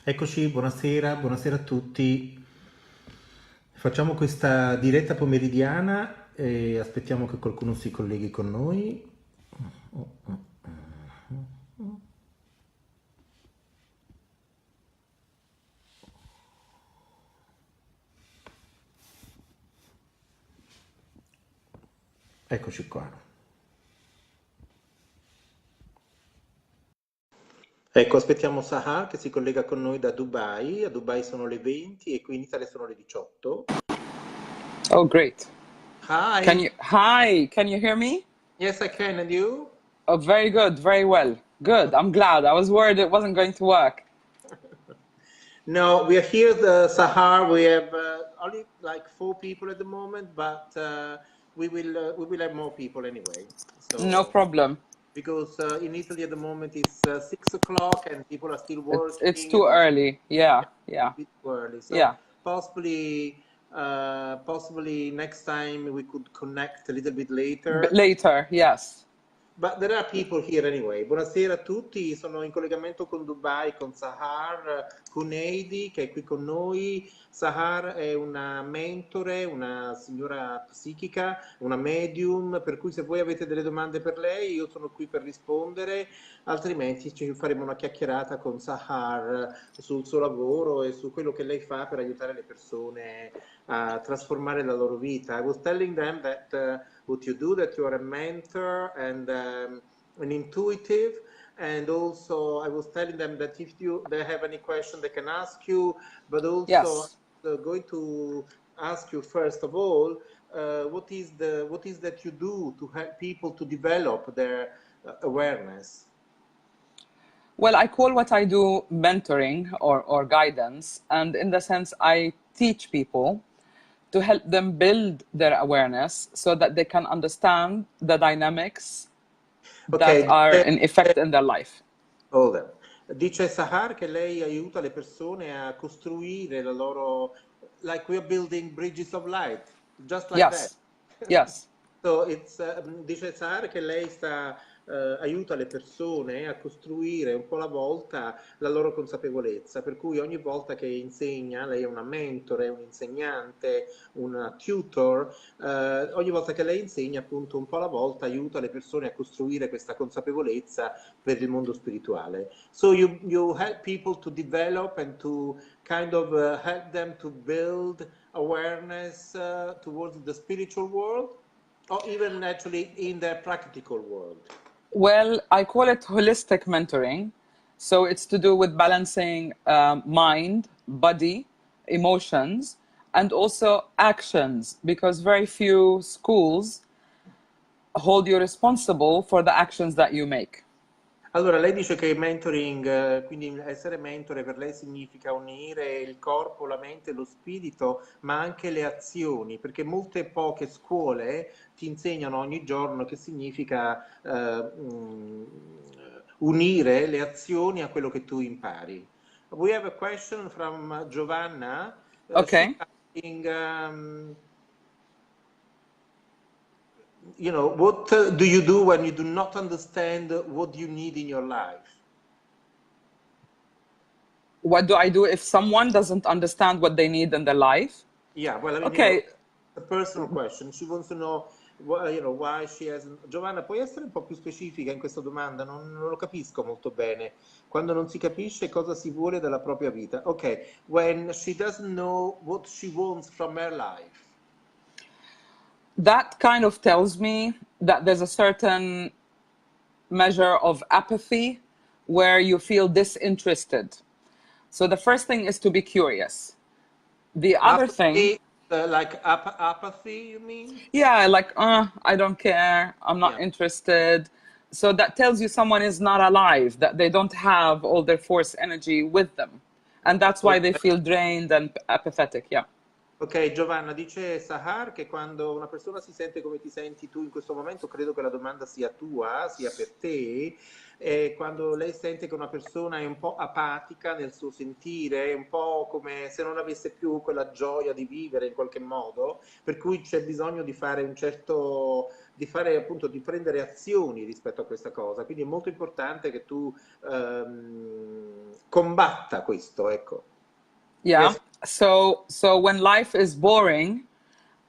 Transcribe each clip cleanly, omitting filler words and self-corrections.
Eccoci, buonasera, buonasera a tutti. Facciamo questa diretta pomeridiana e aspettiamo che qualcuno si colleghi con noi. Eccoci qua. Ecco, aspettiamo Sahar che si collega con noi da Dubai. A Dubai sono le 20 e qui in Italia sono le 18. Oh, great. Hi. Hi, can you hear me? Yes, I can. And you? Oh, very good, very well. Good. I'm glad. I was worried it wasn't going to work. No, we are here, Sahar. We have only like 4 people at the moment, but we will have more people anyway. No So problem. because in Italy at the moment it's 6 o'clock and people are still It's working too and early. Yeah, yeah, it's yeah, a bit too early. So yeah. possibly next time we could connect a little bit later. Later, yes. But there are people here anyway. Buonasera a tutti, sono in collegamento con Dubai, con Sahar Huneidi che è qui con noi. Sahar è una mentore, una signora psichica, una medium, per cui se voi avete delle domande per lei io sono qui per rispondere, altrimenti ci faremo una chiacchierata con Sahar sul suo lavoro e su quello che lei fa per aiutare le persone a trasformare la loro vita. I was telling them that what you do, that you are a mentor and an intuitive, and also I was telling them that if they have any question they can ask you, but also Yes. going to ask you first of all, what is that you do to help people to develop their awareness? Well, I call what I do mentoring or guidance. And in the sense, I teach people to help them build their awareness so that they can understand the dynamics that Ok, are in effect in their life. hold on. Dice Sahar che lei aiuta le persone a costruire la loro, like we are building bridges of light, just like that. Yes, yes. So dice Sahar che lei aiuta le persone a costruire un po' alla volta la loro consapevolezza, per cui ogni volta che insegna, lei è una mentore, un insegnante, una tutor, ogni volta che lei insegna appunto un po' alla volta aiuta le persone a costruire questa consapevolezza per il mondo spirituale. So you help people to develop and to kind of help them to build awareness towards the spiritual world, or even actually in their practical world. Well, I call it holistic mentoring. So it's to do with balancing mind, body, emotions, and also actions, because very few schools hold you responsible for the actions that you make. Allora, lei dice che mentoring, quindi essere mentore per lei significa unire il corpo, la mente e lo spirito, ma anche le azioni, perché molte poche scuole ti insegnano ogni giorno che significa unire le azioni a quello che tu impari. We have a question from Giovanna. She's Okay. asking, what do you do when you do not understand what you need in your life? What do I do if someone doesn't understand what they need in their life? Yeah, well, I mean, Okay. a personal question. She wants to know, why she hasn't. Giovanna, puoi essere un po' più specifica in questa domanda? Non lo capisco molto bene. Quando non si capisce cosa si vuole dalla propria vita. Ok, when she doesn't know what she wants from her life. That kind of tells me that there's a certain measure of apathy where you feel disinterested. So the first thing is to be curious. The other thing, Apathy, like apathy, you mean? yeah, like, I don't care, I'm not Yeah. interested. So that tells you someone is not alive, that they don't have all their force energy with them. And that's why they feel drained and apathetic, yeah. Ok, Giovanna, dice Sahar che quando una persona si sente come ti senti tu in questo momento, credo che la domanda sia tua, sia per te, e quando lei sente che una persona è un po' apatica nel suo sentire, è un po' come se non avesse più quella gioia di vivere in qualche modo, per cui c'è bisogno di fare di fare appunto, di prendere azioni rispetto a questa cosa. Quindi è molto importante che tu combatta questo, ecco. Yeah. Yes. So when life is boring,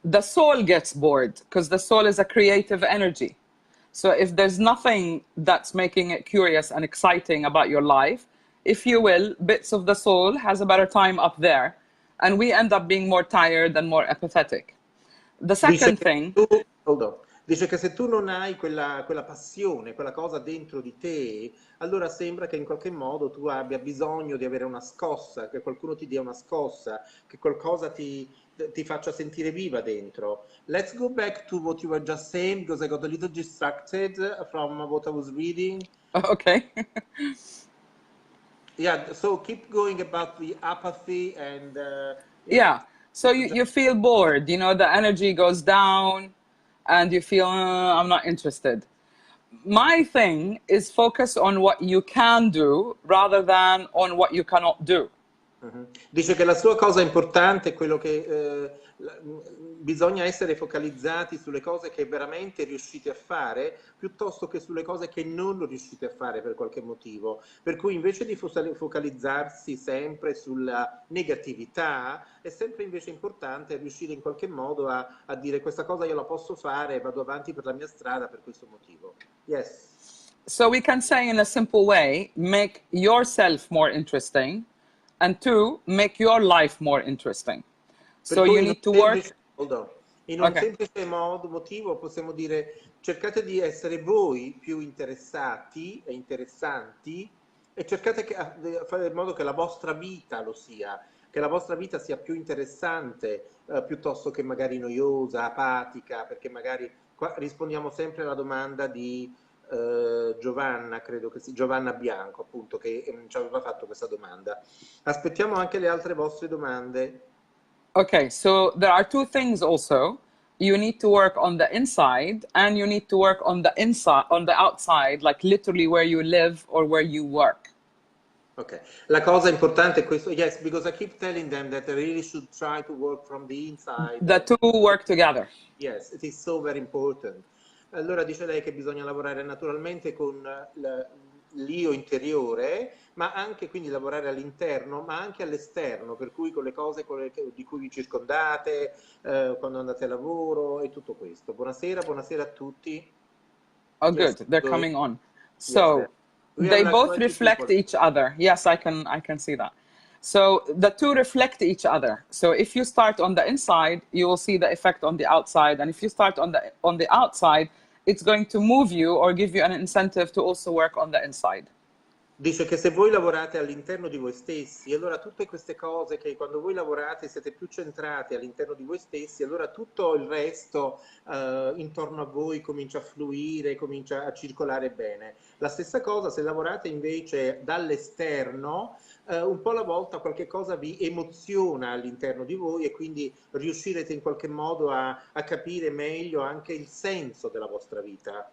the soul gets bored because the soul is a creative energy. So if there's nothing that's making it curious and exciting about your life, if you will, bits of the soul has a better time up there, and we end up being more tired and more apathetic. The Dice second che thing, tu, hold on. Dice che se tu non hai quella passione, quella cosa dentro di te, allora sembra che in qualche modo tu abbia bisogno di avere una scossa, che qualcuno ti dia una scossa, che qualcosa ti faccia sentire viva dentro. Let's go back to what you were just saying, because I got a little distracted from what I was reading. okay. Yeah, so keep going about the apathy and, Yeah. So you feel bored, you know, the energy goes down and you feel, I'm not interested. My thing is focus on what you can do rather than on what you cannot do. Dice che la sua cosa importante è quello che bisogna essere focalizzati sulle cose che veramente riuscite a fare piuttosto che sulle cose che non riuscite a fare per qualche motivo. Per cui invece di focalizzarsi sempre sulla negatività, è sempre invece importante riuscire in qualche modo a dire questa cosa io la posso fare e vado avanti per la mia strada per questo motivo. Yes. So we can say in a simple way, make yourself more interesting, and two, make your life more interesting. Per So cui you in un need to work. semplice, hold on. In un Okay. semplice motivo possiamo dire cercate di essere voi più interessati e interessanti e cercate di fare in modo che la vostra vita lo sia, che la vostra vita sia più interessante piuttosto che magari noiosa, apatica, perché magari qua rispondiamo sempre alla domanda di Giovanna, credo che sia Giovanna Bianco, appunto, che ci aveva fatto questa domanda. Aspettiamo anche le altre vostre domande. Okay, so there are two things also. You need to work on the inside and you need to work on the outside, like literally where you live or where you work. Ok, la cosa importante è questo, yes, because I keep telling them that they really should try to work from the inside. The two work together. Yes, it is so very important. Allora dice lei che bisogna lavorare naturalmente con l'io interiore, ma anche quindi lavorare all'interno, ma anche all'esterno, per cui con le cose di cui vi circondate, quando andate a lavoro e tutto questo. Buonasera, buonasera a tutti. Oh, Yes, good. They're coming on. yes, So we have they like both 20 reflect people. each other. Yes, I can see that. So the two reflect each other. So if you start on the inside, you will see the effect on the outside. And if you start on the outside, it's going to move you or give you an incentive to also work on the inside. Dice che se voi lavorate all'interno di voi stessi, allora tutte queste cose che quando voi lavorate siete più centrati all'interno di voi stessi, allora tutto il resto intorno a voi comincia a fluire, comincia a circolare bene. La stessa cosa se lavorate invece dall'esterno, un po' alla volta qualche cosa vi emoziona all'interno di voi e quindi riuscirete in qualche modo a capire meglio anche il senso della vostra vita.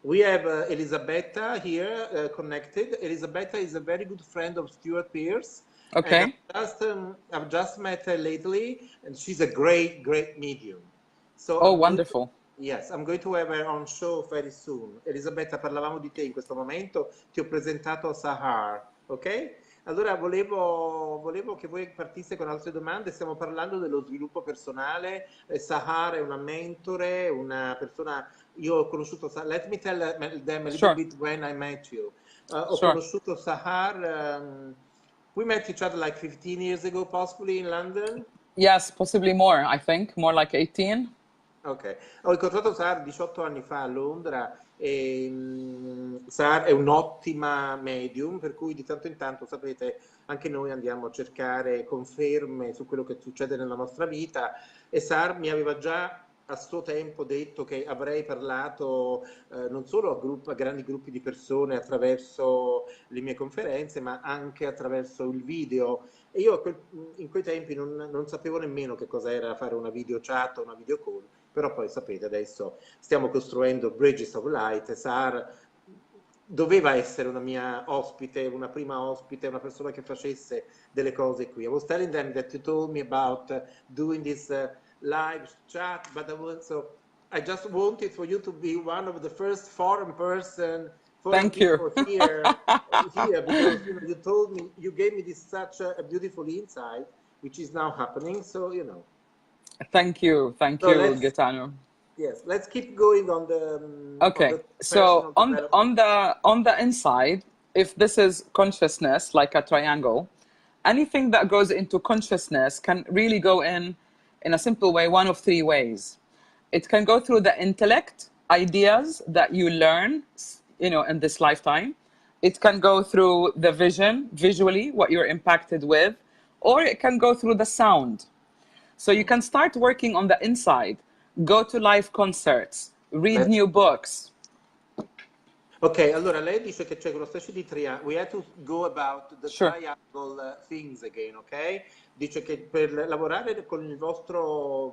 We have Elisabetta here connected. Elisabetta is a very good friend of Stuart Pearce. Okay. And I've just met her lately, and she's a great, great medium. So Oh, wonderful. Yes, I'm going to have her on show very soon. Elisabetta, parlavamo di te in questo momento, ti ho presentato a SAhar, ok? Allora volevo che voi partisse con altre domande, stiamo parlando dello sviluppo personale. SAhar è una mentore, una persona, io ho conosciuto, let me tell them a little bit when I met you. Ho conosciuto SAhar, we met each other like 15 years ago, possibly in London. Yes, possibly more, I think, more like 18. Ok, ho incontrato Sahar 18 anni fa a Londra e Sahar è un'ottima medium, per cui di tanto in tanto, sapete, anche noi andiamo a cercare conferme su quello che succede nella nostra vita e Sahar mi aveva già a suo tempo detto che avrei parlato non solo a grandi gruppi di persone attraverso le mie conferenze, ma anche attraverso il video. E io in quei tempi non sapevo nemmeno che cosa era fare una video chat o una video call, però poi sapete adesso stiamo costruendo Bridges of Light e Sahar doveva essere una mia ospite, una prima ospite, una persona che facesse delle cose qui. I was telling them that you told me about doing this live chat, but I just wanted for you to be one of the first foreign person foreign Thank you. people here because you told me, you gave me this such a beautiful insight, which is now happening. So Thank you, so let's Gaetano. yes, let's keep going on Okay, the so personal development. on the inside, if this is consciousness, like a triangle, anything that goes into consciousness can really go in a simple way, one of three ways. It can go through the intellect, ideas that you learn, in this lifetime. It can go through the vision, visually, what you're impacted with, or it can go through the sound. So you can start working on the inside, go to live concerts, read Let's new books. Ok, allora lei dice che c'è quello specie di triangolo. We have to go about the Sure. triangle things again, ok? Dice che per lavorare con il vostro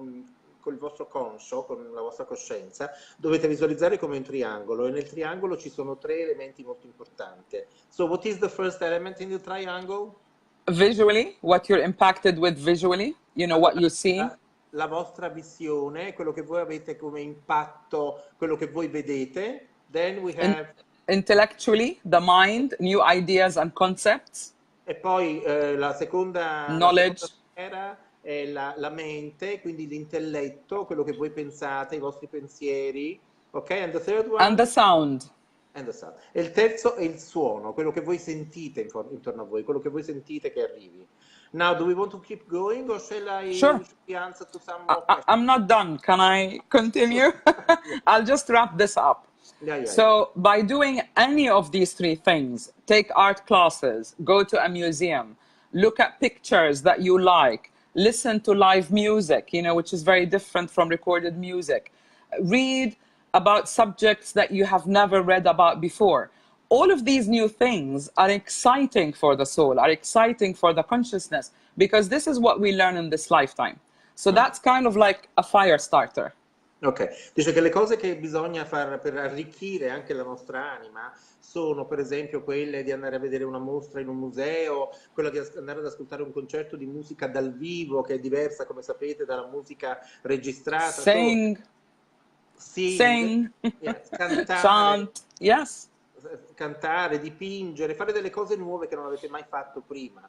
conscio, con la vostra coscienza, dovete visualizzare come un triangolo e nel triangolo ci sono tre elementi molto importanti. So what is the first element in the triangle? Visually, what you're impacted with visually, what Allora, you see. la vostra visione, quello che voi avete come impatto, quello che voi vedete. Then we In, have intellectually, the mind, new ideas and concepts. E poi la seconda Knowledge. sfera è la mente, quindi l'intelletto, quello che voi pensate, i vostri pensieri, ok? And the third And one? the sound. And the sound. E il terzo è il suono, quello che voi sentite intorno a voi, quello che voi sentite che arrivi. Now, do we want to keep going or Sure. should we answer to some more questions? I'm not done. Can I continue? Yeah. I'll just wrap this up. Yeah. So by doing any of these three things, take art classes, go to a museum, look at pictures that you like, listen to live music, which is very different from recorded music, read about subjects that you have never read about before. All of these new things are exciting for the soul, are exciting for the consciousness, because this is what we learn in this lifetime. So that's kind of like a fire starter. Ok, dice che le cose che bisogna fare per arricchire anche la nostra anima sono per esempio quelle di andare a vedere una mostra in un museo, quella di andare ad ascoltare un concerto di musica dal vivo che è diversa, come sapete, dalla musica registrata. Sing, Yes, cantare, chant, yes. cantare, dipingere, fare delle cose nuove che non avete mai fatto prima.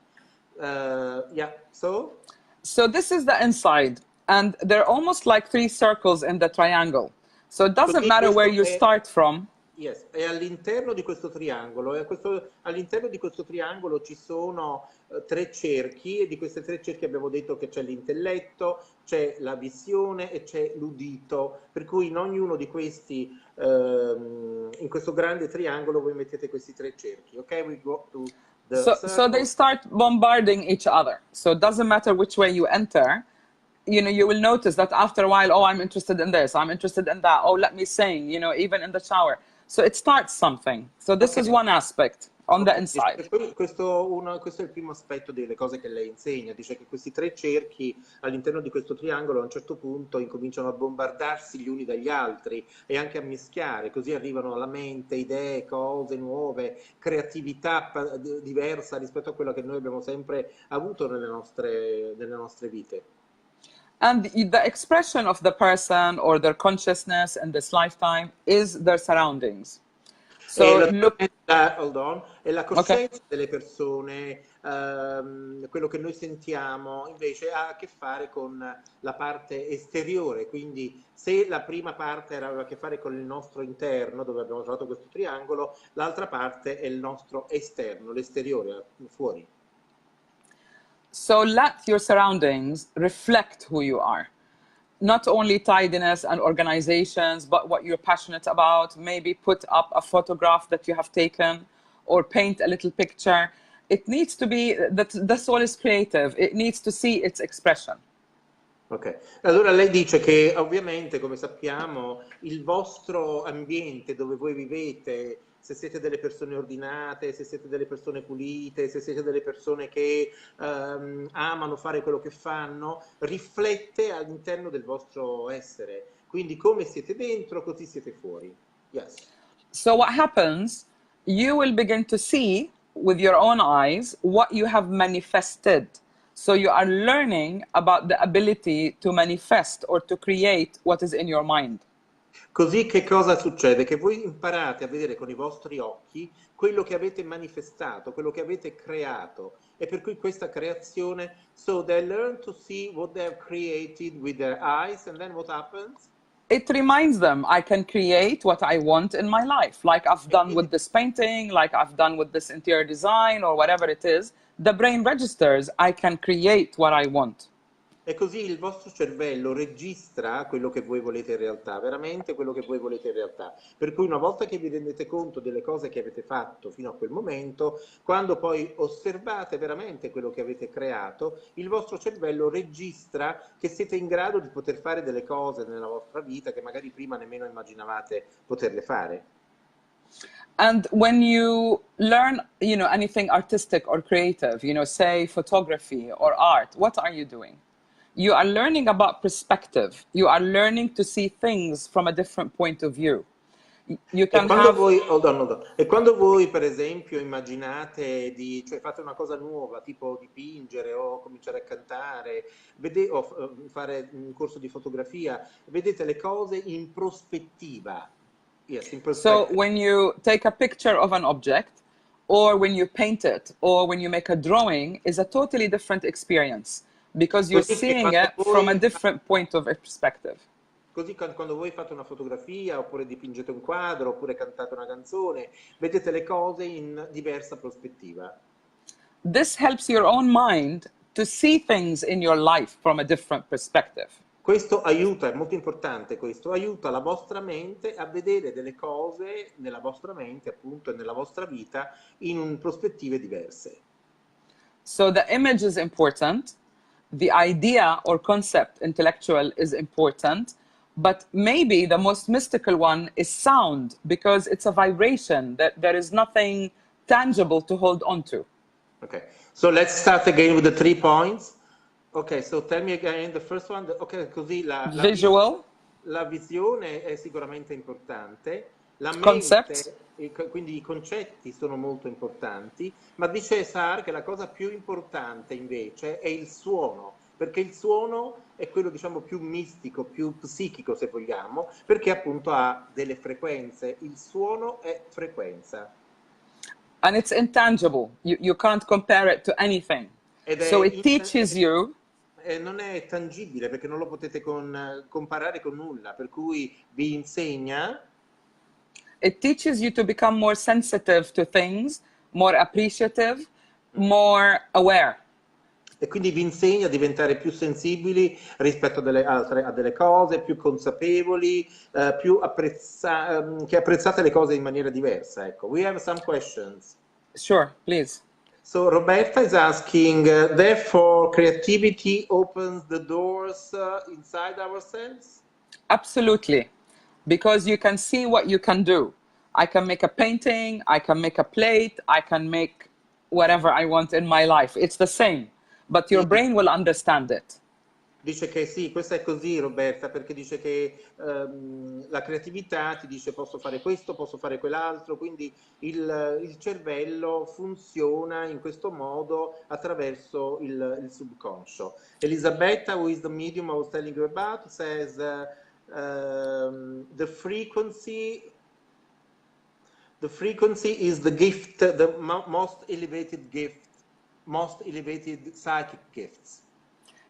So this is the inside. And they're almost like three circles in the triangle. So it doesn't matter where you start from. Yes, e all'interno di questo triangolo, all'interno di questo triangolo ci sono tre cerchi e di questi tre cerchi abbiamo detto che c'è l'intelletto, c'è la visione e c'è l'udito, per cui in ognuno di questi, in questo grande triangolo voi mettete questi tre cerchi, ok? We go to the so they start bombarding each other. So it doesn't matter which way you enter. You will notice that after a while, oh, I'm interested in this, I'm interested in that, oh, let me sing, even in the shower. So it starts something. So this is one aspect on the inside. Questo è il primo aspetto delle cose che lei insegna. Dice che questi tre cerchi all'interno di questo triangolo a un certo punto incominciano a bombardarsi gli uni dagli altri e anche a mischiare, così arrivano alla mente idee, cose nuove, creatività diversa rispetto a quella che noi abbiamo sempre avuto nelle nostre vite. And the expression of the person or their consciousness in this lifetime is their surroundings. So hold on, e la coscienza delle persone, quello che noi sentiamo, invece ha a che fare con la parte esteriore. Quindi se la prima parte aveva a che fare con il nostro interno, dove abbiamo trovato questo triangolo, l'altra parte è il nostro esterno, l'esteriore, fuori. So let your surroundings reflect who you are. Not only tidiness and organizations, but what you're passionate about. Maybe put up a photograph that you have taken or paint a little picture. It needs to be that the soul is creative. It needs to see its expression. Ok, allora lei dice che ovviamente, come sappiamo, il vostro ambiente dove voi vivete, se siete delle persone ordinate, se siete delle persone pulite, se siete delle persone che amano fare quello che fanno, riflette all'interno del vostro essere. Quindi come siete dentro, così siete fuori. Yes. So what happens, you will begin to see with your own eyes what you have manifested. So you are learning about the ability to manifest or to create what is in your mind. Così che cosa succede? Che voi imparate a vedere con i vostri occhi quello che avete manifestato, quello che avete creato. E per cui questa creazione, so they learn to see what they have created with their eyes, and then what happens? It reminds them I can create what I want in my life, like I've E done quindi with this painting, like I've done with this interior design or whatever it is. The brain registers I can create what I want. E così il vostro cervello registra quello che voi volete in realtà, veramente quello che voi volete in realtà. Per cui una volta che vi rendete conto delle cose che avete fatto fino a quel momento, quando poi osservate veramente quello che avete creato, il vostro cervello registra che siete in grado di poter fare delle cose nella vostra vita che magari prima nemmeno immaginavate poterle fare. And when you learn, anything artistic or creative, say photography or art, what are you doing? You are learning about perspective. You are learning to see things from a different point of view. You E can quando have, voi, hold on. E quando voi, per esempio, immaginate cioè fate una cosa nuova, tipo dipingere o cominciare a cantare, o fare un corso di fotografia, vedete le cose in prospettiva. Yes, in so perspective. when you take a picture of an object, or when you paint it, or when you make a drawing, is a totally different experience because you're Così che seeing quando it from a voi different point of perspective. Così quando voi fate una fotografia, oppure dipingete un quadro, oppure cantate una canzone, vedete le cose in diversa prospettiva. This helps your own mind to see things in your life from a different perspective. Questo aiuta, è molto importante questo, aiuta la vostra mente a vedere delle cose nella vostra mente, appunto, e nella vostra vita in prospettive diverse. So the image is important, the idea or concept, intellectual, is important, but maybe the most mystical one is sound because it's a vibration that there is nothing tangible to hold on to. Okay, so let's start again with the 3 points. Okay, so tell me again the first one. Okay, così Visual, la visione è sicuramente importante, la concept, mente, quindi i concetti sono molto importanti, ma dice SAhar che la cosa più importante invece è il suono, perché il suono è quello diciamo più mistico, più psichico se vogliamo, perché appunto ha delle frequenze, il suono è frequenza. and it's intangible. You can't compare it to anything. Ed So è it teaches you. non è tangibile perché non lo potete comparare con nulla, per cui vi insegna. It teaches you to become more sensitive to things, more appreciative, more aware. E quindi vi insegna a diventare più sensibili rispetto a delle cose, più consapevoli, che apprezzate le cose in maniera diversa. Ecco. We have some questions. Sure, please. So Roberta is asking, therefore creativity opens the doors inside ourselves? Absolutely. Because you can see what you can do. I can make a painting, I can make a plate, I can make whatever I want in my life. It's the same, but your brain will understand it. Dice che sì, questa è così Roberta, perché dice che la creatività ti dice posso fare questo, posso fare quell'altro, quindi il cervello funziona in questo modo attraverso il subconscio. Elisabetta, who is the medium I was telling you about, says the frequency is the gift, the most elevated psychic gifts.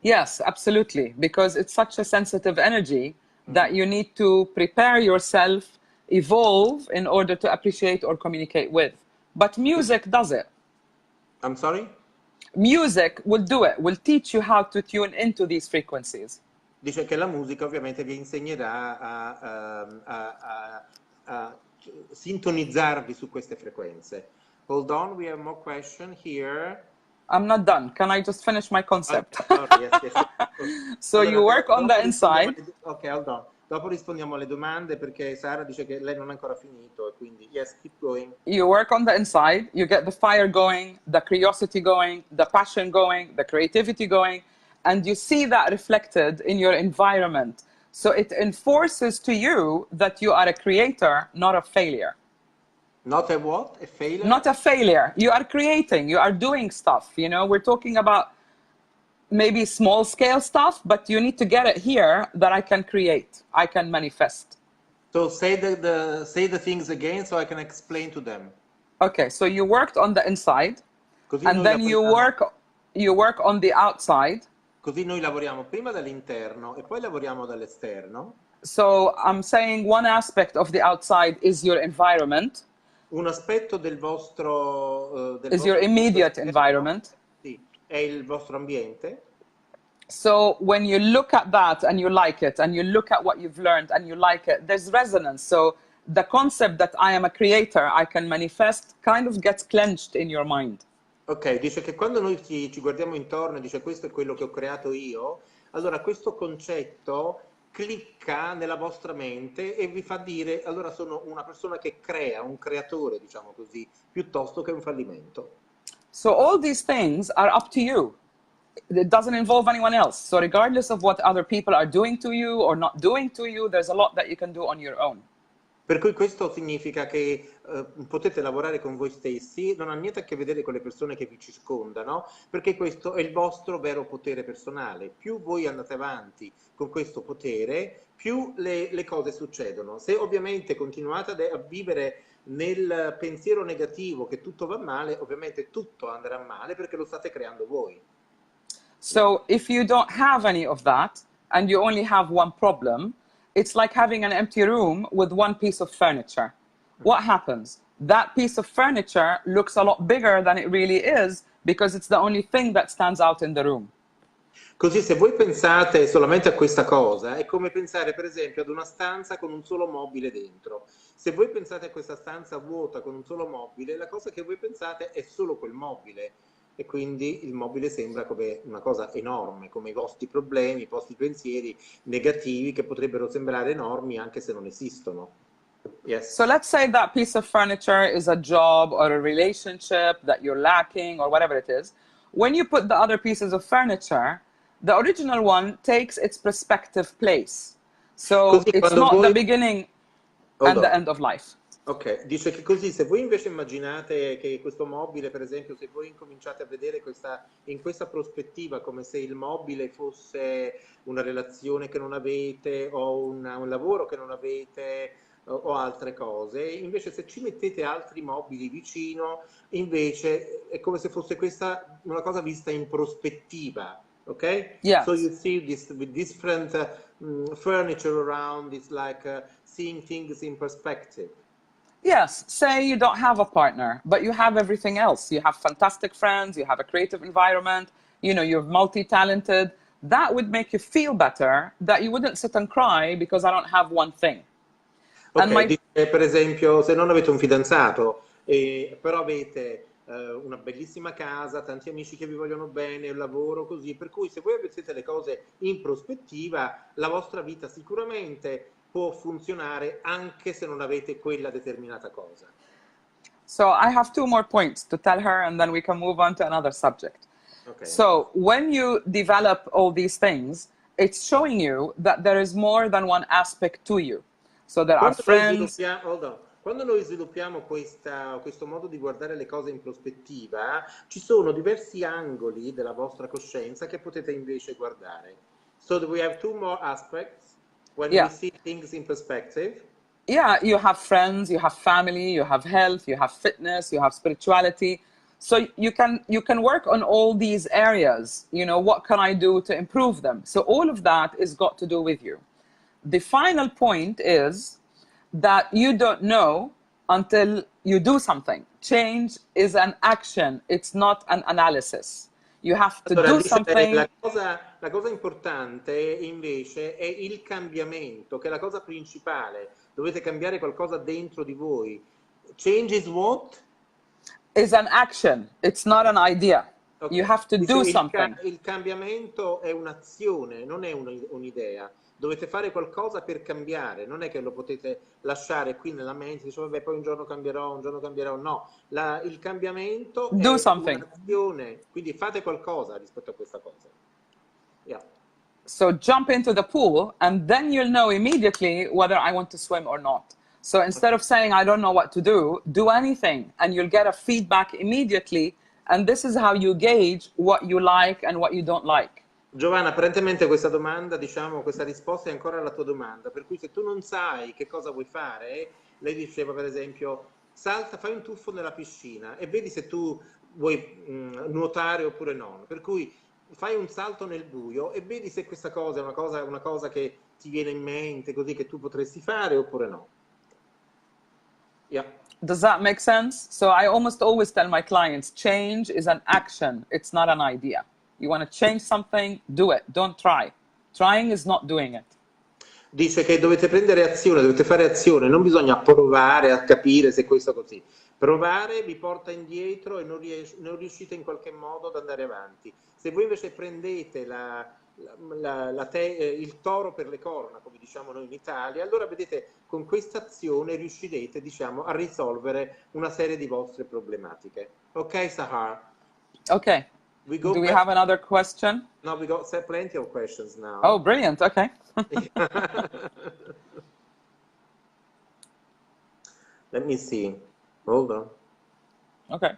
Yes, absolutely. Because it's such a sensitive energy that you need to prepare yourself, evolve in order to appreciate or communicate with. But music does it. I'm sorry? Music will do it, will teach you how to tune into these frequencies. Dice che la musica ovviamente vi insegnerà a sintonizzarvi su queste frequenze. Hold on, we have more question here. I'm not done. Can I just finish my concept? Sorry, yes. So allora, you work on the inside. Ok, hold on. Dopo rispondiamo alle domande perché Sara dice che lei non ha ancora finito e quindi yes, keep going. You work on the inside, you get the fire going, the curiosity going, the passion going, the creativity going, and you see that reflected in your environment. So it enforces to you that you are a creator, not a failure. Not a what? A failure? Not a failure. You are creating, you are doing stuff. We're talking about maybe small scale stuff, but you need to get it here that I can create, I can manifest. So say the things again so I can explain to them. Okay, so you worked on the inside, Così and noi then you work on the outside. Così noi lavoriamo prima dall'interno e poi lavoriamo dall'esterno. So I'm saying one aspect of the outside is your environment, Un aspetto del vostro, is your immediate esterno, environment. sì, è il vostro ambiente. So when you look at that and you like it, and you look at what you've learned and you like it, there's resonance. So the concept that I am a creator, I can manifest, kind of gets clenched in your mind. Ok, dice che quando noi ci guardiamo intorno e dice questo è quello che ho creato io, allora questo concetto clicca nella vostra mente e vi fa dire allora sono una persona che crea, un creatore, diciamo così, piuttosto che un fallimento. So all these things are up to you. It doesn't involve anyone else. So regardless of what other people are doing to you or not doing to you, there's a lot that you can do on your own. Per cui questo significa che potete lavorare con voi stessi, non ha niente a che vedere con le persone che vi circondano, perché questo è il vostro vero potere personale. Più voi andate avanti con questo potere, più le cose succedono. Se ovviamente continuate a vivere nel pensiero negativo che tutto va male, ovviamente tutto andrà male perché lo state creando voi. So if you don't have any of that and you only have one problem, it's like having an empty room with one piece of furniture. What happens? That piece of furniture looks a lot bigger than it really is because it's the only thing that stands out in the room. Così se voi pensate solamente a questa cosa, è come pensare per esempio ad una stanza con un solo mobile dentro. Se voi pensate a questa stanza vuota con un solo mobile, la cosa che voi pensate è solo quel mobile. E quindi il mobile sembra come una cosa enorme, come i vostri problemi, i vostri pensieri negativi che potrebbero sembrare enormi anche se non esistono. Yes. So let's say that piece of furniture is a job or a relationship that you're lacking or whatever it is. When you put the other pieces of furniture, the original one takes its prospective place. So Così it's not the beginning and the end of life. Ok, dice che così se voi invece immaginate che questo mobile, per esempio, se voi incominciate a vedere in questa prospettiva come se il mobile fosse una relazione che non avete o un lavoro che non avete o altre cose, invece se ci mettete altri mobili vicino, invece è come se fosse questa una cosa vista in prospettiva, ok? Yes. So you see this with different furniture around, it's like seeing things in perspective. Yes, say you don't have a partner, but you have everything else. You have fantastic friends, you have a creative environment, you know, you're multi-talented. That would make you feel better, that you wouldn't sit and cry because I don't have one thing. Ok, per esempio, se non avete un fidanzato, però avete una bellissima casa, tanti amici che vi vogliono bene, un lavoro così, per cui se voi avete le cose in prospettiva, la vostra vita sicuramente può funzionare anche se non avete quella determinata cosa. So I have two more points to tell her and then we can move on to another subject. Okay. So when you develop all these things, it's showing you that there is more than one aspect to you. So there are friends. Quando noi sviluppiamo questo modo di guardare le cose in prospettiva, ci sono diversi angoli della vostra coscienza che potete invece guardare. So we have two more aspects. When we see things in perspective. Yeah, you have friends, you have family, you have health, you have fitness, you have spirituality. So you can work on all these areas. You know, what can I do to improve them? So all of that is got to do with you. The final point is that you don't know until you do something. Change is an action, it's not an analysis. You have to do something. La cosa importante invece è il cambiamento, che è la cosa principale. Dovete cambiare qualcosa dentro di voi. Change is what? Is an action, it's not an idea. Okay. You have to do something. Il cambiamento è un'azione, non è un'idea. Dovete fare qualcosa per cambiare, non è che lo potete lasciare qui nella mente, dice vabbè poi un giorno cambierò, no. Il cambiamento è un'azione, quindi fate qualcosa rispetto a questa cosa. Yeah. So jump into the pool and then you'll know immediately whether I want to swim or not. So instead of saying I don't know what to do anything and you'll get a feedback immediately, and this is how you gauge what you like and what you don't like. Giovanna, apparentemente questa domanda, diciamo, questa risposta è ancora alla tua domanda, per cui se tu non sai che cosa vuoi fare, lei diceva per esempio, salta, fai un tuffo nella piscina e vedi se tu vuoi nuotare oppure no, per cui fai un salto nel buio e vedi se questa cosa è una cosa che ti viene in mente, così che tu potresti fare oppure no. Yeah. Does that make sense? So I almost always tell my clients, change is an action. It's not an idea. You want to change something, do it. Don't try. Trying is not doing it. Dice che dovete prendere azione, dovete fare azione, non bisogna provare a capire se questo è così. Provare vi porta indietro e non riuscite in qualche modo ad andare avanti. Se voi invece prendete il toro per le corna, come diciamo noi in Italia, allora vedete con questa azione riuscirete, diciamo, a risolvere una serie di vostre problematiche. Ok, Sahar? Okay. Do we have another question? No, we got plenty of questions now. Oh, brilliant. Okay. Let me see. Hold on. Okay.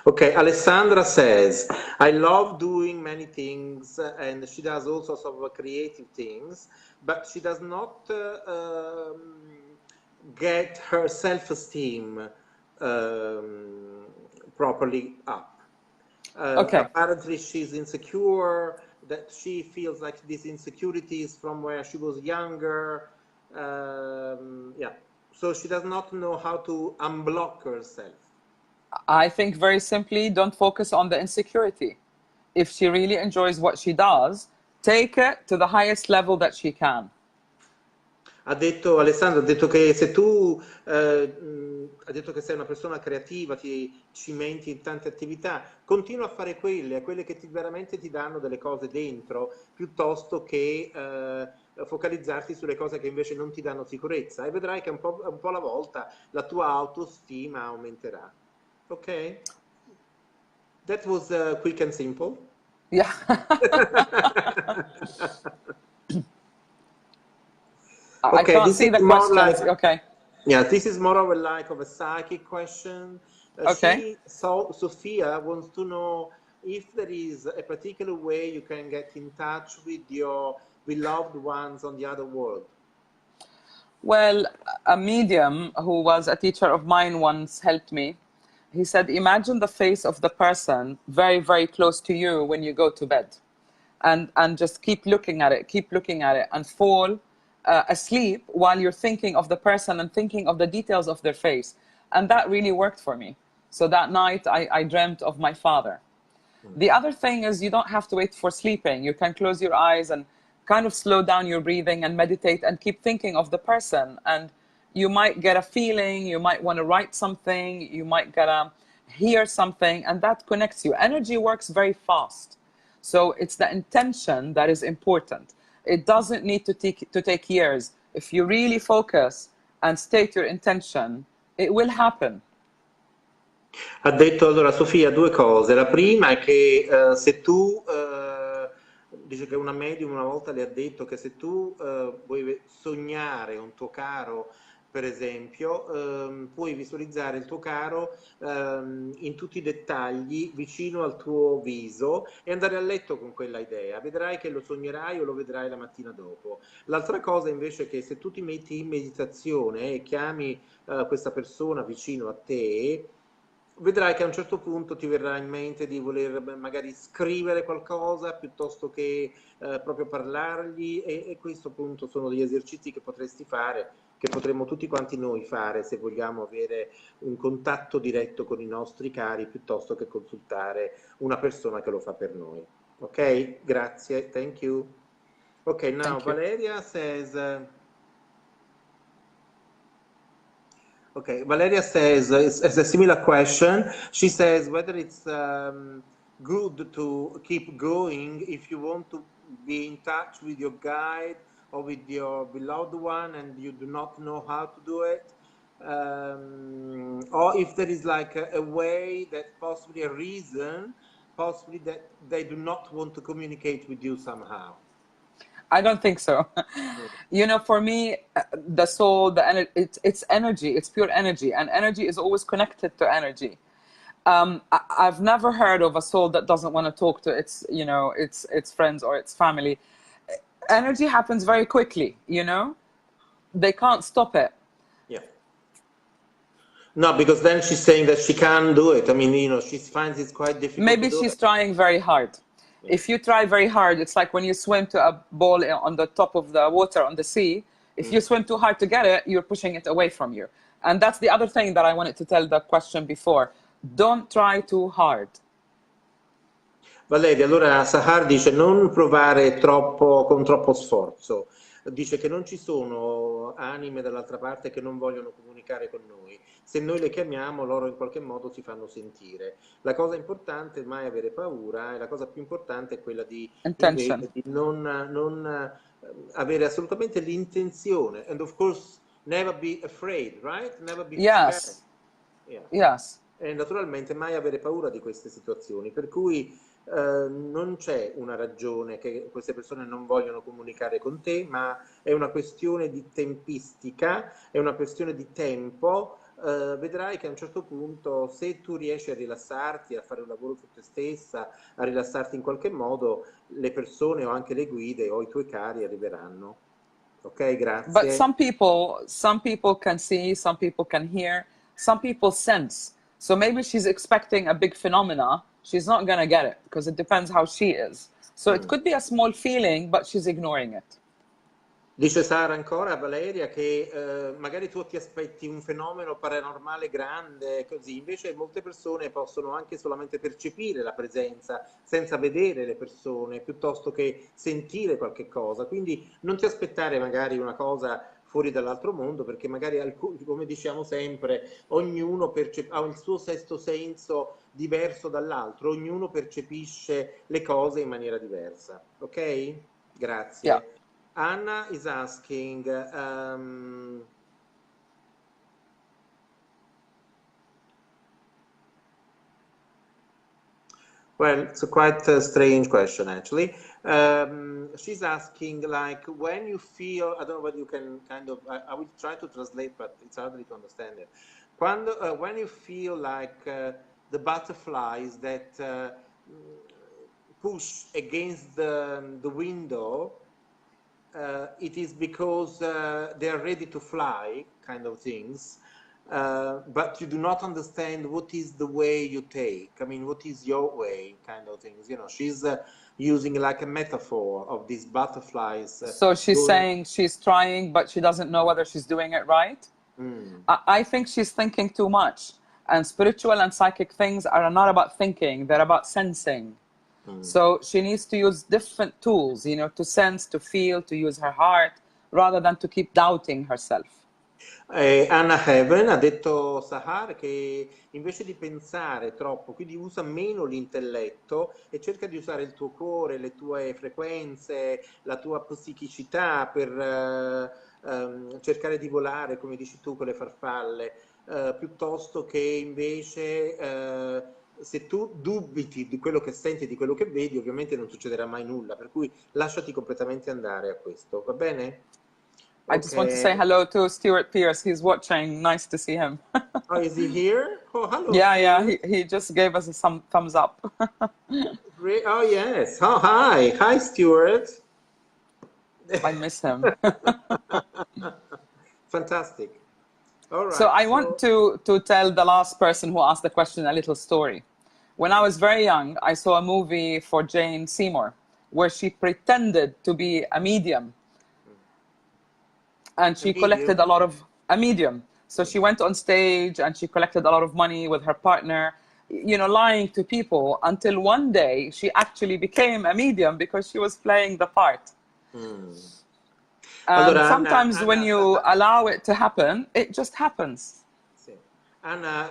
Okay, Alessandra says, I love doing many things and she does all sorts of creative things, but she does not get her self-esteem properly up. Okay. Apparently she's insecure, that she feels like these insecurities from where she was younger. Yeah, so she does not know how to unblock herself. I think very simply, don't focus on the insecurity. If she really enjoys what she does, take it to the highest level that she can. Alessandro ha detto che se tu ha detto che sei una persona creativa, ti cimenti in tante attività, continua a fare quelle che veramente ti danno delle cose dentro, piuttosto che focalizzarti sulle cose che invece non ti danno sicurezza, e vedrai che un po' alla volta la tua autostima aumenterà. Ok? That was quick and simple. Yeah. I can't see the questions. Okay. Yeah, this is more of a psychic question. Okay. Sophia wants to know if there is a particular way you can get in touch with your beloved ones on the other world. Well, a medium who was a teacher of mine once helped me. He said, imagine the face of the person very, very close to you when you go to bed. And just keep looking at it, and fall asleep while you're thinking of the person and thinking of the details of their face. And that really worked for me. So that night, I dreamt of my father. The other thing is you don't have to wait for sleeping. You can close your eyes and kind of slow down your breathing and meditate and keep thinking of the person. And you might get a feeling, you might want to write something, you might get to hear something, and that connects you. Energy works very fast. So it's the intention that is important. It doesn't need to take years. If you really focus and state your intention, it will happen. Ha detto allora Sofia due cose. La prima è che se tu, dice che una medium una volta le ha detto che se tu vuoi sognare un tuo caro, per esempio, puoi visualizzare il tuo caro in tutti i dettagli vicino al tuo viso e andare a letto con quella idea. Vedrai che lo sognerai o lo vedrai la mattina dopo. L'altra cosa invece è che se tu ti metti in meditazione e chiami questa persona vicino a te, vedrai che a un certo punto ti verrà in mente di voler magari scrivere qualcosa piuttosto che proprio parlargli, e questo appunto sono degli esercizi che potresti fare, che potremmo tutti quanti noi fare se vogliamo avere un contatto diretto con i nostri cari piuttosto che consultare una persona che lo fa per noi. Ok? Grazie. Thank you. Ok, now Valeria says... Okay, Valeria says, it's a similar question. She says whether it's good to keep going if you want to be in touch with your guide or with your beloved one and you do not know how to do it, or if there is like a way that possibly a reason, possibly that they do not want to communicate with you somehow. I don't think so. Mm. You know, for me, the soul, it's energy. It's pure energy, and energy is always connected to energy. I've never heard of a soul that doesn't want to talk to its, you know, its friends or its family. Energy happens very quickly. You know, they can't stop it. Yeah. No, because then she's saying that she can't do it. I mean, she finds it's quite difficult to Maybe do she's it. trying very hard. Yeah. If you try very hard, it's like when you swim to a ball on the top of the water on the sea. If you Mm. swim too hard to get it, you're pushing it away from you. And that's the other thing that I wanted to tell the question before. Don't try too hard. Valeria, allora Sahar dice non provare troppo con troppo sforzo, dice che non ci sono anime dall'altra parte che non vogliono comunicare con noi, se noi le chiamiamo loro in qualche modo si fanno sentire. La cosa importante è mai avere paura e la cosa più importante è quella di Intention. invece di non avere assolutamente l'intenzione, and of course never be afraid, right? Never be scared. Yes. Yeah. Yes. E naturalmente mai avere paura di queste situazioni, per cui non c'è una ragione che queste persone non vogliono comunicare con te, ma è una questione di tempistica, è una questione di tempo. Vedrai che a un certo punto, se tu riesci a rilassarti, a fare un lavoro su te stessa, a rilassarti in qualche modo, le persone o anche le guide o i tuoi cari arriveranno. Ok, But grazie. some people can see, some people can hear, some people sense. So maybe she's expecting a big phenomena. She's not gonna get it because it depends how she is. So it Mm. could be a small feeling, but she's ignoring it. Dice Sara ancora a Valeria che magari tu ti aspetti un fenomeno paranormale grande, così, invece molte persone possono anche solamente percepire la presenza senza vedere le persone, piuttosto che sentire qualche cosa. Quindi non ti aspettare magari una cosa fuori dall'altro mondo, perché magari, come diciamo sempre, ognuno ha il suo sesto senso diverso dall'altro, ognuno percepisce le cose in maniera diversa. Ok? Yeah. Grazie. Anna is asking, well, it's a quite a strange question actually. She's asking, like, when you feel, I don't know whether you can kind of, I will try to translate, but it's hardly to understand it. When you feel like the butterflies that push against the window, it is because they are ready to fly, kind of things, but you do not understand what is the way you take. I mean, what is your way, kind of things. She's using like a metaphor of these butterflies. So she's saying she's trying, but she doesn't know whether she's doing it right. I think she's thinking too much. And spiritual and psychic things are not about thinking, they're about sensing. So she needs to use different tools, to sense, to feel, to use her heart, rather than to keep doubting herself. Anna Heaven ha detto Sahar che invece di pensare troppo, quindi usa meno l'intelletto e cerca di usare il tuo cuore, le tue frequenze, la tua psichicità per cercare di volare, come dici tu, con le farfalle, piuttosto che invece se tu dubiti di quello che senti, di quello che vedi, ovviamente non succederà mai nulla, per cui lasciati completamente andare a questo, va bene? I just want to say hello to Stuart Pierce. He's watching. Nice to see him. Oh, is he here? Oh, hello. Yeah. Stuart. He just gave us some thumbs up. Oh, yes. Oh, hi. Hi, Stuart. I miss him. Fantastic. All right. So I want to tell the last person who asked the question a little story. When I was very young, I saw a movie for Jane Seymour where she pretended to be a medium. And she collected a lot of a medium. So she went on stage and she collected a lot of money with her partner, lying to people, until one day she actually became a medium because she was playing the part. Allora, sometimes Anna, when you allow it to happen, it just happens. Sì. Anna,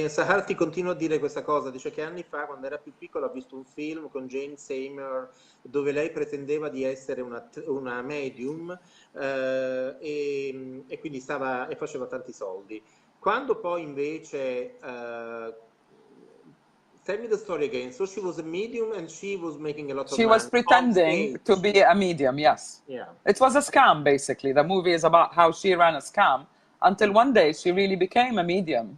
Sahar ti continua a dire questa cosa, dice che anni fa, quando era più piccola, ha visto un film con Jane Seymour dove lei pretendeva di essere una medium e quindi stava e faceva tanti soldi. Quando poi invece tell me the story again. So she was a medium and she was making a lot of She was money on pretending to stage. be a medium, yes. Yeah. It was a scam, basically. The movie is about how she ran a scam until one day she really became a medium.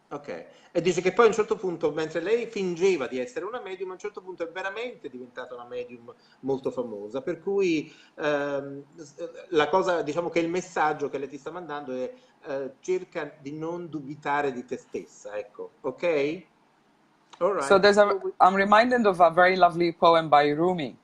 Ok, e dice che poi a un certo punto, mentre lei fingeva di essere una medium, a un certo punto è veramente diventata una medium molto famosa, per cui la cosa, diciamo che il messaggio che lei ti sta mandando è cerca di non dubitare di te stessa, ecco, ok? All So right. I'm reminded of a very lovely poem by Rumi,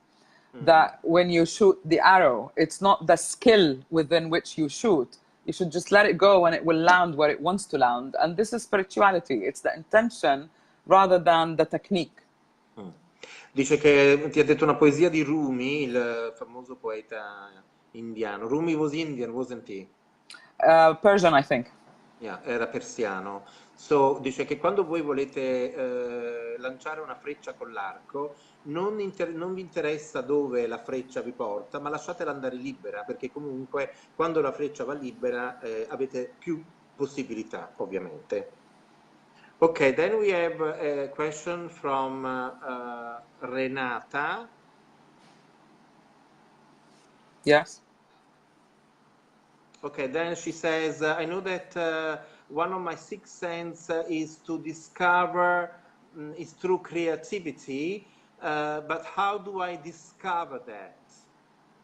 that when you shoot the arrow, it's not the skill within which you shoot. You should just let it go and it will land where it wants to land. And this is spirituality. It's the intention rather than the technique. Dice che ti ha detto una poesia di Rumi, il famoso poeta indiano. Rumi was Indian, wasn't he? Persian, I think. Yeah, era persiano. So, dice che quando voi volete lanciare una freccia con l'arco, non vi interessa dove la freccia vi porta, ma lasciatela andare libera, perché comunque quando la freccia va libera avete più possibilità, ovviamente. Ok, then we have a question from Renata. Yes. Okay, then she says, I know that one of my sixth sense is to discover, is through creativity, but how do I discover that?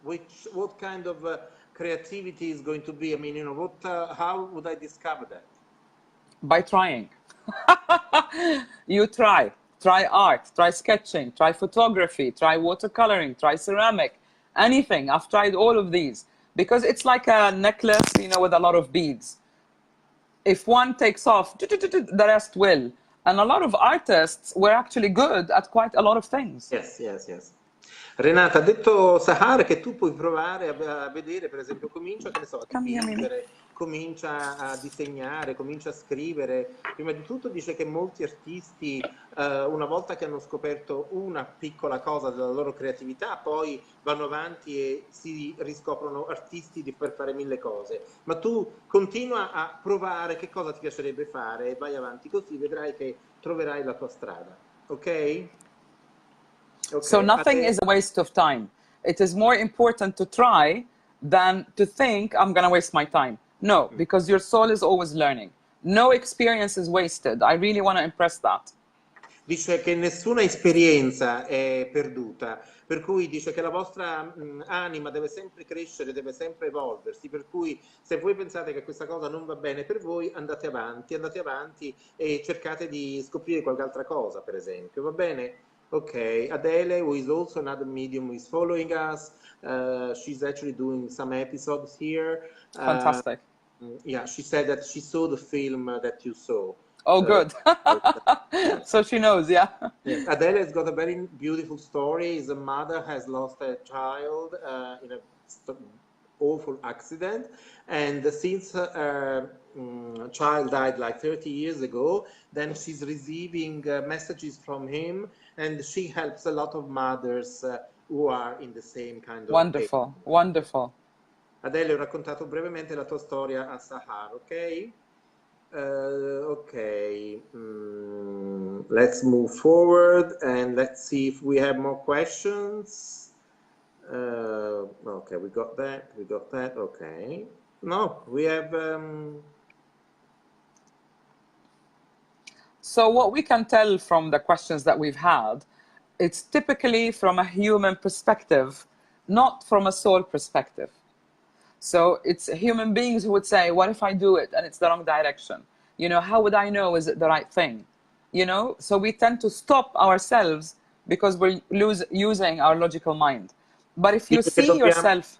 What kind of creativity is going to be? I mean, you know, how would I discover that? By trying. You try. Try art, try sketching, try photography, try watercoloring, try ceramic, anything. I've tried all of these because it's like a necklace, you know, with a lot of beads. If one takes off, the rest will. And a lot of artists were actually good at quite a lot of things. Yes, yes, yes. Renata, ha detto Sahar che tu puoi provare a vedere, per esempio, comincia, che ne so, a dipingere, comincia a disegnare, comincia a scrivere. Prima di tutto dice che molti artisti, una volta che hanno scoperto una piccola cosa della loro creatività, poi vanno avanti e si riscoprono artisti per fare mille cose. Ma tu continua a provare che cosa ti piacerebbe fare e vai avanti così, vedrai che troverai la tua strada, ok? Okay. So nothing is a waste of time. It is more important to try than to think I'm going to waste my time. No, because your soul is always learning. No experience is wasted. I really want to impress that. Dice che nessuna esperienza è perduta, per cui dice che la vostra anima deve sempre crescere, deve sempre evolversi, per cui se voi pensate che questa cosa non va bene per voi, andate avanti e cercate di scoprire qualche altra cosa, per esempio, va bene? Ok, Adele, who is also another medium, is following us. She's actually doing some episodes here. Fantastic. Yeah, she said that she saw the film that you saw. Oh, good. So she knows, yeah. Yes, Adele has got a very beautiful story. His mother has lost a child in a awful accident, and since her child died like 30 years ago, then she's receiving messages from him, and she helps a lot of mothers who are in the same kind of Wonderful, pain. wonderful. Adele, ho raccontato brevemente la tua storia a Sahar, ok? Okay, let's move forward and let's see if we have more questions. Okay, we got that, okay. No, we have... So what we can tell from the questions that we've had, it's typically from a human perspective, not from a soul perspective. So it's human beings who would say, what if I do it and it's the wrong direction? You know, how would I know, is it the right thing? You know, so we tend to stop ourselves because we're using our logical mind. But if you see yourself...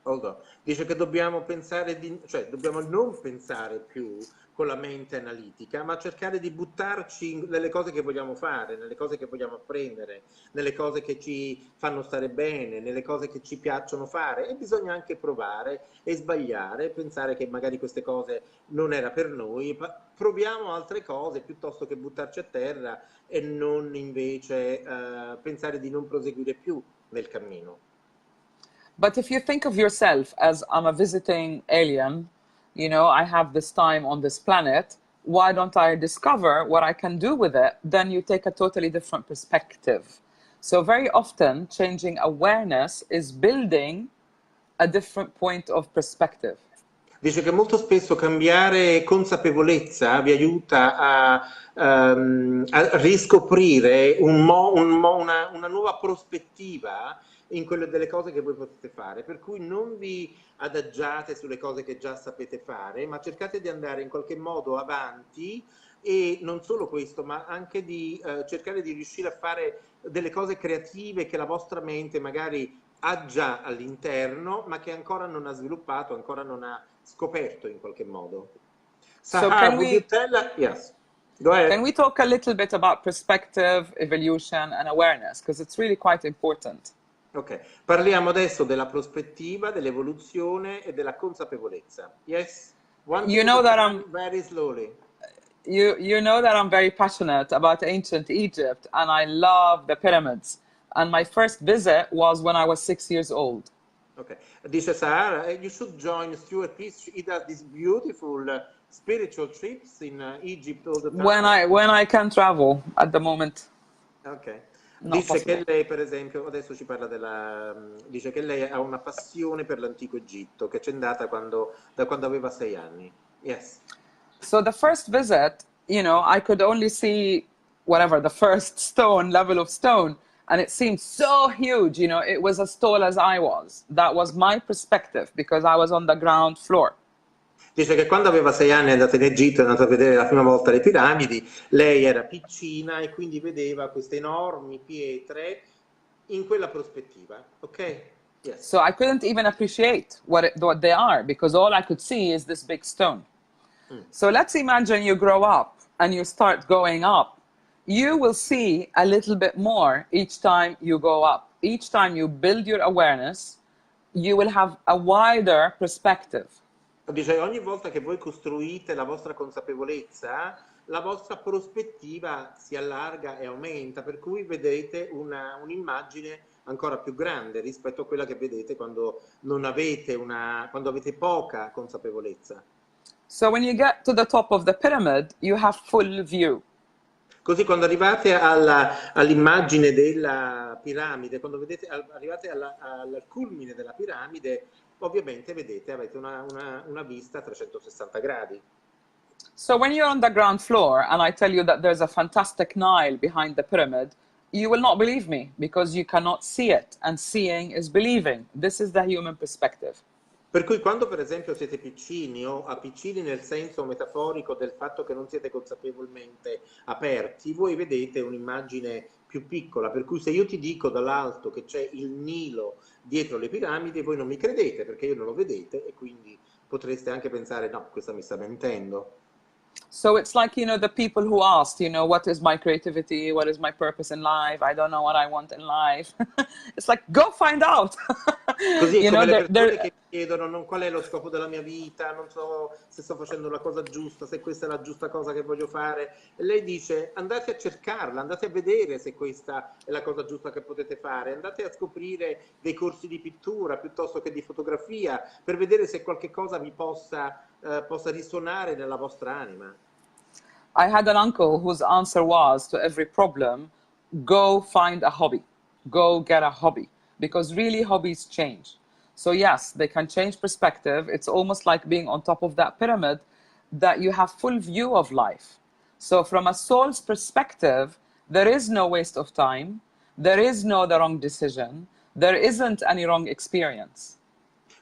Hold on. Dice che dobbiamo pensare cioè dobbiamo non pensare più con la mente analitica, ma cercare di buttarci nelle cose che vogliamo fare, nelle cose che vogliamo apprendere, nelle cose che ci fanno stare bene, nelle cose che ci piacciono fare, e bisogna anche provare e sbagliare, pensare che magari queste cose non era per noi, proviamo altre cose piuttosto che buttarci a terra e non invece pensare di non proseguire più nel cammino. But if you think of yourself as I'm a visiting alien, you know, I have this time on this planet, why don't I discover what I can do with it? Then you take a totally different perspective. So very often changing awareness is building a different point of perspective. Dice che molto spesso cambiare consapevolezza vi aiuta a riscoprire una nuova prospettiva in quelle delle cose che voi potete fare, per cui non vi adagiate sulle cose che già sapete fare, ma cercate di andare in qualche modo avanti, e non solo questo, ma anche di cercare di riuscire a fare delle cose creative che la vostra mente magari ha già all'interno, ma che ancora non ha sviluppato, ancora non ha scoperto in qualche modo. So Sahar, would you tell us? Yes, go ahead. Can we talk a little bit about perspective, evolution, and awareness? Because it's really quite important. Ok, parliamo adesso della prospettiva, dell'evoluzione e della consapevolezza. Yes, one thing at a time, very slowly. You know that I'm very passionate about ancient Egypt, and I love the pyramids. And my first visit was when I was 6 years old. Okay, dice Sahar, you should join Stuart Peace. He does these beautiful spiritual trips in Egypt all the time. When I can travel at the moment. Ok. Dice che lei, per esempio, adesso ci parla dice che lei ha una passione per l'antico Egitto, che c'è andata da quando aveva 6 anni. Yes. So the first visit, you know, I could only see whatever, the first level of stone. And it seemed so huge, you know, it was as tall as I was. That was my perspective because I was on the ground floor. Dice che quando aveva 6 anni è andata in Egitto, è andata a vedere la prima volta le piramidi, lei era piccina e quindi vedeva queste enormi pietre in quella prospettiva, ok? Yes. So I couldn't even appreciate what they are because all I could see is this big stone. So let's imagine you grow up and you start going up. You will see a little bit more each time you go up. Each time you build your awareness, you will have a wider perspective. Dice, ogni volta che voi costruite la vostra consapevolezza, la vostra prospettiva si allarga e aumenta, per cui vedete un'immagine ancora più grande rispetto a quella che vedete quando quando avete poca consapevolezza. So when you get to the top of the pyramid, you have full view. Così quando arrivate all'immagine della piramide, quando arrivate al culmine della piramide, ovviamente avete una vista a 360 gradi. So when you're on the ground floor and I tell you that there's a fantastic Nile behind the pyramid, you will not believe me because you cannot see it. And seeing is believing. This is the human perspective. Per cui quando per esempio siete piccini, o piccini nel senso metaforico del fatto che non siete consapevolmente aperti, voi vedete un'immagine più piccola, per cui se io ti dico dall'alto che c'è il Nilo dietro le piramidi, voi non mi credete perché io non lo vedete e quindi potreste anche pensare no, questa mi sta mentendo. So it's like, you know, the people who asked, you know, what is my creativity? What is my purpose in life? I don't know what I want in life. It's like, go find out. Così è come le persone che chiedono qual è lo scopo della mia vita, non so se sto facendo la cosa giusta, se questa è la giusta cosa che voglio fare. E lei dice, andate a cercarla, andate a vedere se questa è la cosa giusta che potete fare, andate a scoprire dei corsi di pittura piuttosto che di fotografia, per vedere se qualche cosa vi possa risuonare nella vostra anima. I had an uncle whose answer was to every problem, go find a hobby, go get a hobby, because really hobbies change. So yes, they can change perspective. It's almost like being on top of that pyramid, that you have full view of life. So from a soul's perspective, there is no waste of time. There is no the wrong decision. There isn't any wrong experience.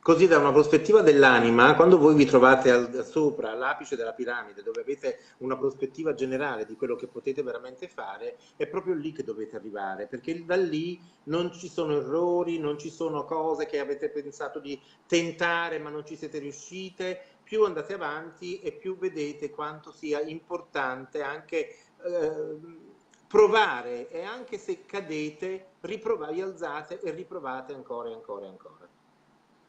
Così da una prospettiva dell'anima, quando voi vi trovate sopra, all'apice della piramide, dove avete una prospettiva generale di quello che potete veramente fare, è proprio lì che dovete arrivare, perché da lì non ci sono errori, non ci sono cose che avete pensato di tentare ma non ci siete riuscite. Più andate avanti e più vedete quanto sia importante anche provare, e anche se cadete, vi alzate e riprovate ancora e ancora e ancora.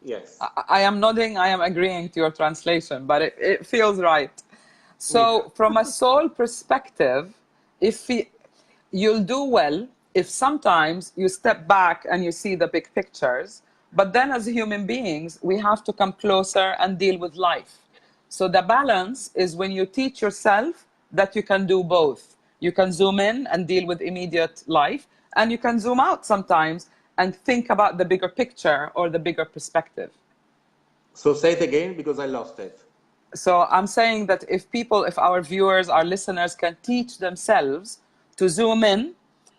Yes. I am nodding, I am agreeing to your translation, but it feels right. So from a soul perspective, you'll do well if sometimes you step back and you see the big pictures, but then as human beings, we have to come closer and deal with life. So the balance is when you teach yourself that you can do both. You can zoom in and deal with immediate life, and you can zoom out sometimes and think about the bigger picture or the bigger perspective. So say it again because I lost it. So I'm saying that if our viewers, our listeners can teach themselves to zoom in,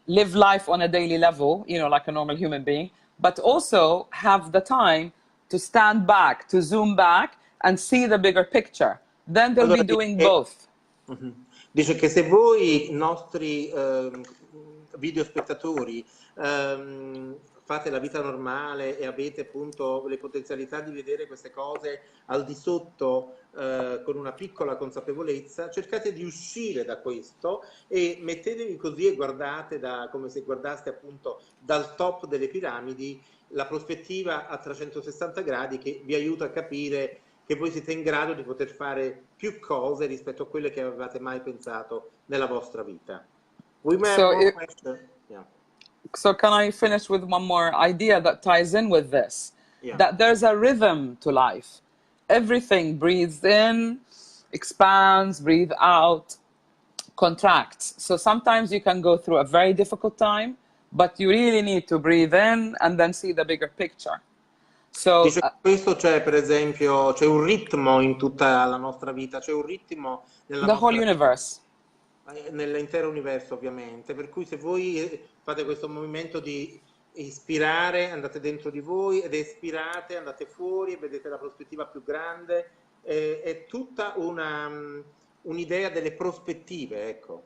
live life on a daily level, like a normal human being, but also have the time to stand back, to zoom back and see the bigger picture, then they'll Allora, be doing both. Dice che se voi, nostri videospettatori, fate la vita normale e avete appunto le potenzialità di vedere queste cose al di sotto con una piccola consapevolezza, cercate di uscire da questo e mettetevi così e guardate come se guardaste appunto dal top delle piramidi la prospettiva a 360 gradi che vi aiuta a capire che voi siete in grado di poter fare più cose rispetto a quelle che avevate mai pensato nella vostra vita. We may have more questions. Yeah. So can I finish with one more idea that ties in with this? Yeah. That there's a rhythm to life. Everything breathes in, expands, breathe out, contracts. So sometimes you can go through a very difficult time, but you really need to breathe in and then see the bigger picture. So, dice che questo c'è, per esempio, c'è un ritmo in tutta la nostra vita, c'è un ritmo nella the nostra whole universe. nell'intero universo ovviamente, per cui se voi fate questo movimento di ispirare, andate dentro di voi ed espirate, andate fuori e vedete la prospettiva più grande, è tutta un'idea delle prospettive, ecco.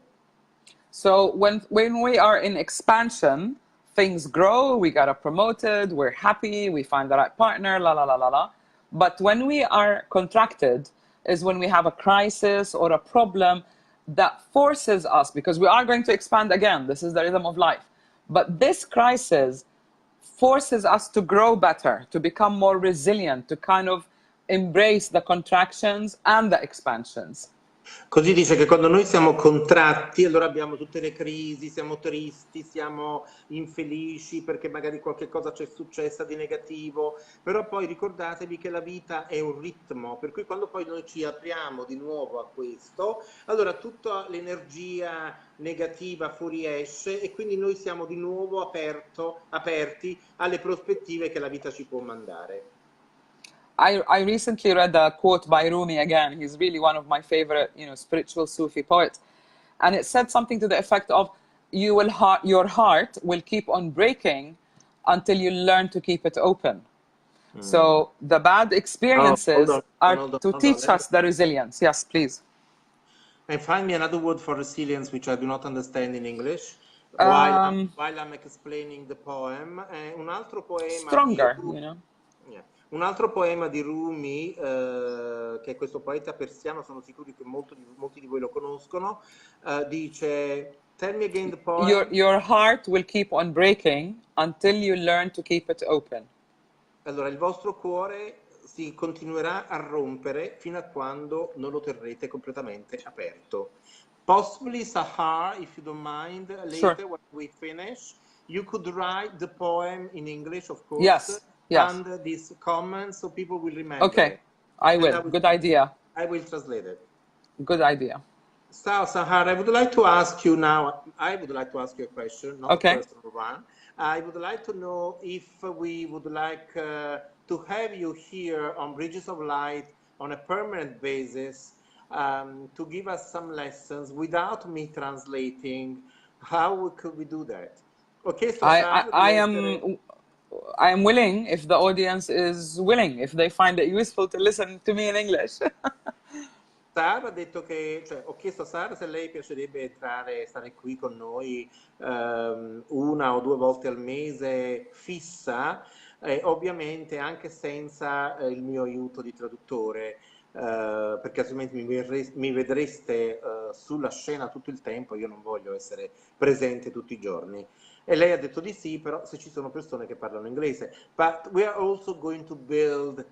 So when we are in expansion, things grow, we got promoted, we're happy, we find the right partner, la la la la la. But when we are contracted is when we have a crisis or a problem that forces us, because we are going to expand again, this is the rhythm of life. But this crisis forces us to grow better, to become more resilient, to kind of embrace the contractions and the expansions. Così dice che quando noi siamo contratti, allora abbiamo tutte le crisi, siamo tristi, siamo infelici perché magari qualche cosa ci è successa di negativo, però poi ricordatevi che la vita è un ritmo, per cui quando poi noi ci apriamo di nuovo a questo, allora tutta l'energia negativa fuoriesce e quindi noi siamo di nuovo aperti alle prospettive che la vita ci può mandare. I recently read a quote by Rumi again. He's really one of my favorite, spiritual Sufi poets. And it said something to the effect of, your heart will keep on breaking until you learn to keep it open. So the bad experiences are to teach us the resilience. Yes, please. And find me another word for resilience, which I do not understand in English, while I'm explaining the poem. Un altro poema stronger, Un altro poema di Rumi, che è questo poeta persiano, sono sicuro che molti di voi lo conoscono, dice, tell me again the poem. Your heart will keep on breaking until you learn to keep it open. Allora, il vostro cuore si continuerà a rompere fino a quando non lo terrete completamente aperto. Possibly, Sahar, if you don't mind, later when we finish, you could write the poem in English, of course. Yes. Under these comments, so people will remember. Okay, I will. Good idea. I will translate it. Good idea. So, Sahar, I would like to ask you now. I would like to ask you a question, not a personal one. I would like to know if we would like to have you here on Bridges of Light on a permanent basis to give us some lessons without me translating. How could we do that? Okay, so I am willing if the audience is willing, if they find it useful to listen to me in English. Sara ha detto che, ho chiesto a Sara se lei piacerebbe stare qui con noi una o due volte al mese fissa, ovviamente anche senza il mio aiuto di traduttore, perché altrimenti mi vedreste sulla scena tutto il tempo, io non voglio essere presente tutti i giorni. E lei ha detto di sì, però se ci sono persone che parlano inglese. But we are also going to build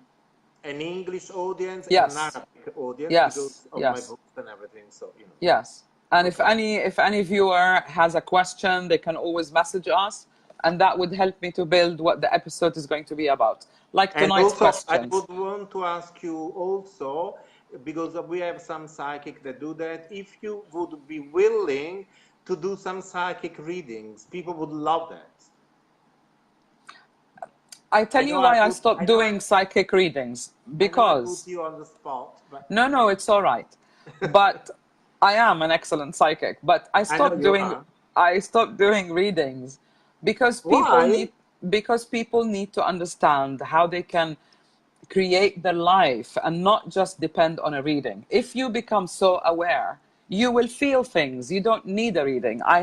an English audience and an Arabic audience because of my books and everything. So, Yes, and if any viewer has a question, they can always message us, and that would help me to build what the episode is going to be about. Like tonight's questions. I would want to ask you also because we have some psychic that do that. If you would be willing to do some psychic readings, people would love that. I tell you why I stopped doing psychic readings. I know I put Because you on the spot, but no, it's all right. But I am an excellent psychic. But I know you are. I stopped doing readings because Why? people need to understand how they can create their life and not just depend on a reading. If you become so aware, you will feel things. You don't need a reading. I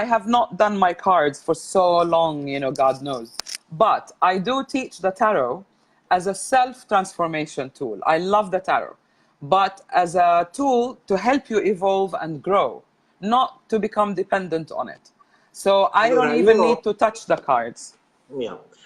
have not done my cards for so long, God knows. But I do teach the tarot as a self-transformation tool. I love the tarot, but as a tool to help you evolve and grow, not to become dependent on it. So I don't Allora, even need to touch the cards.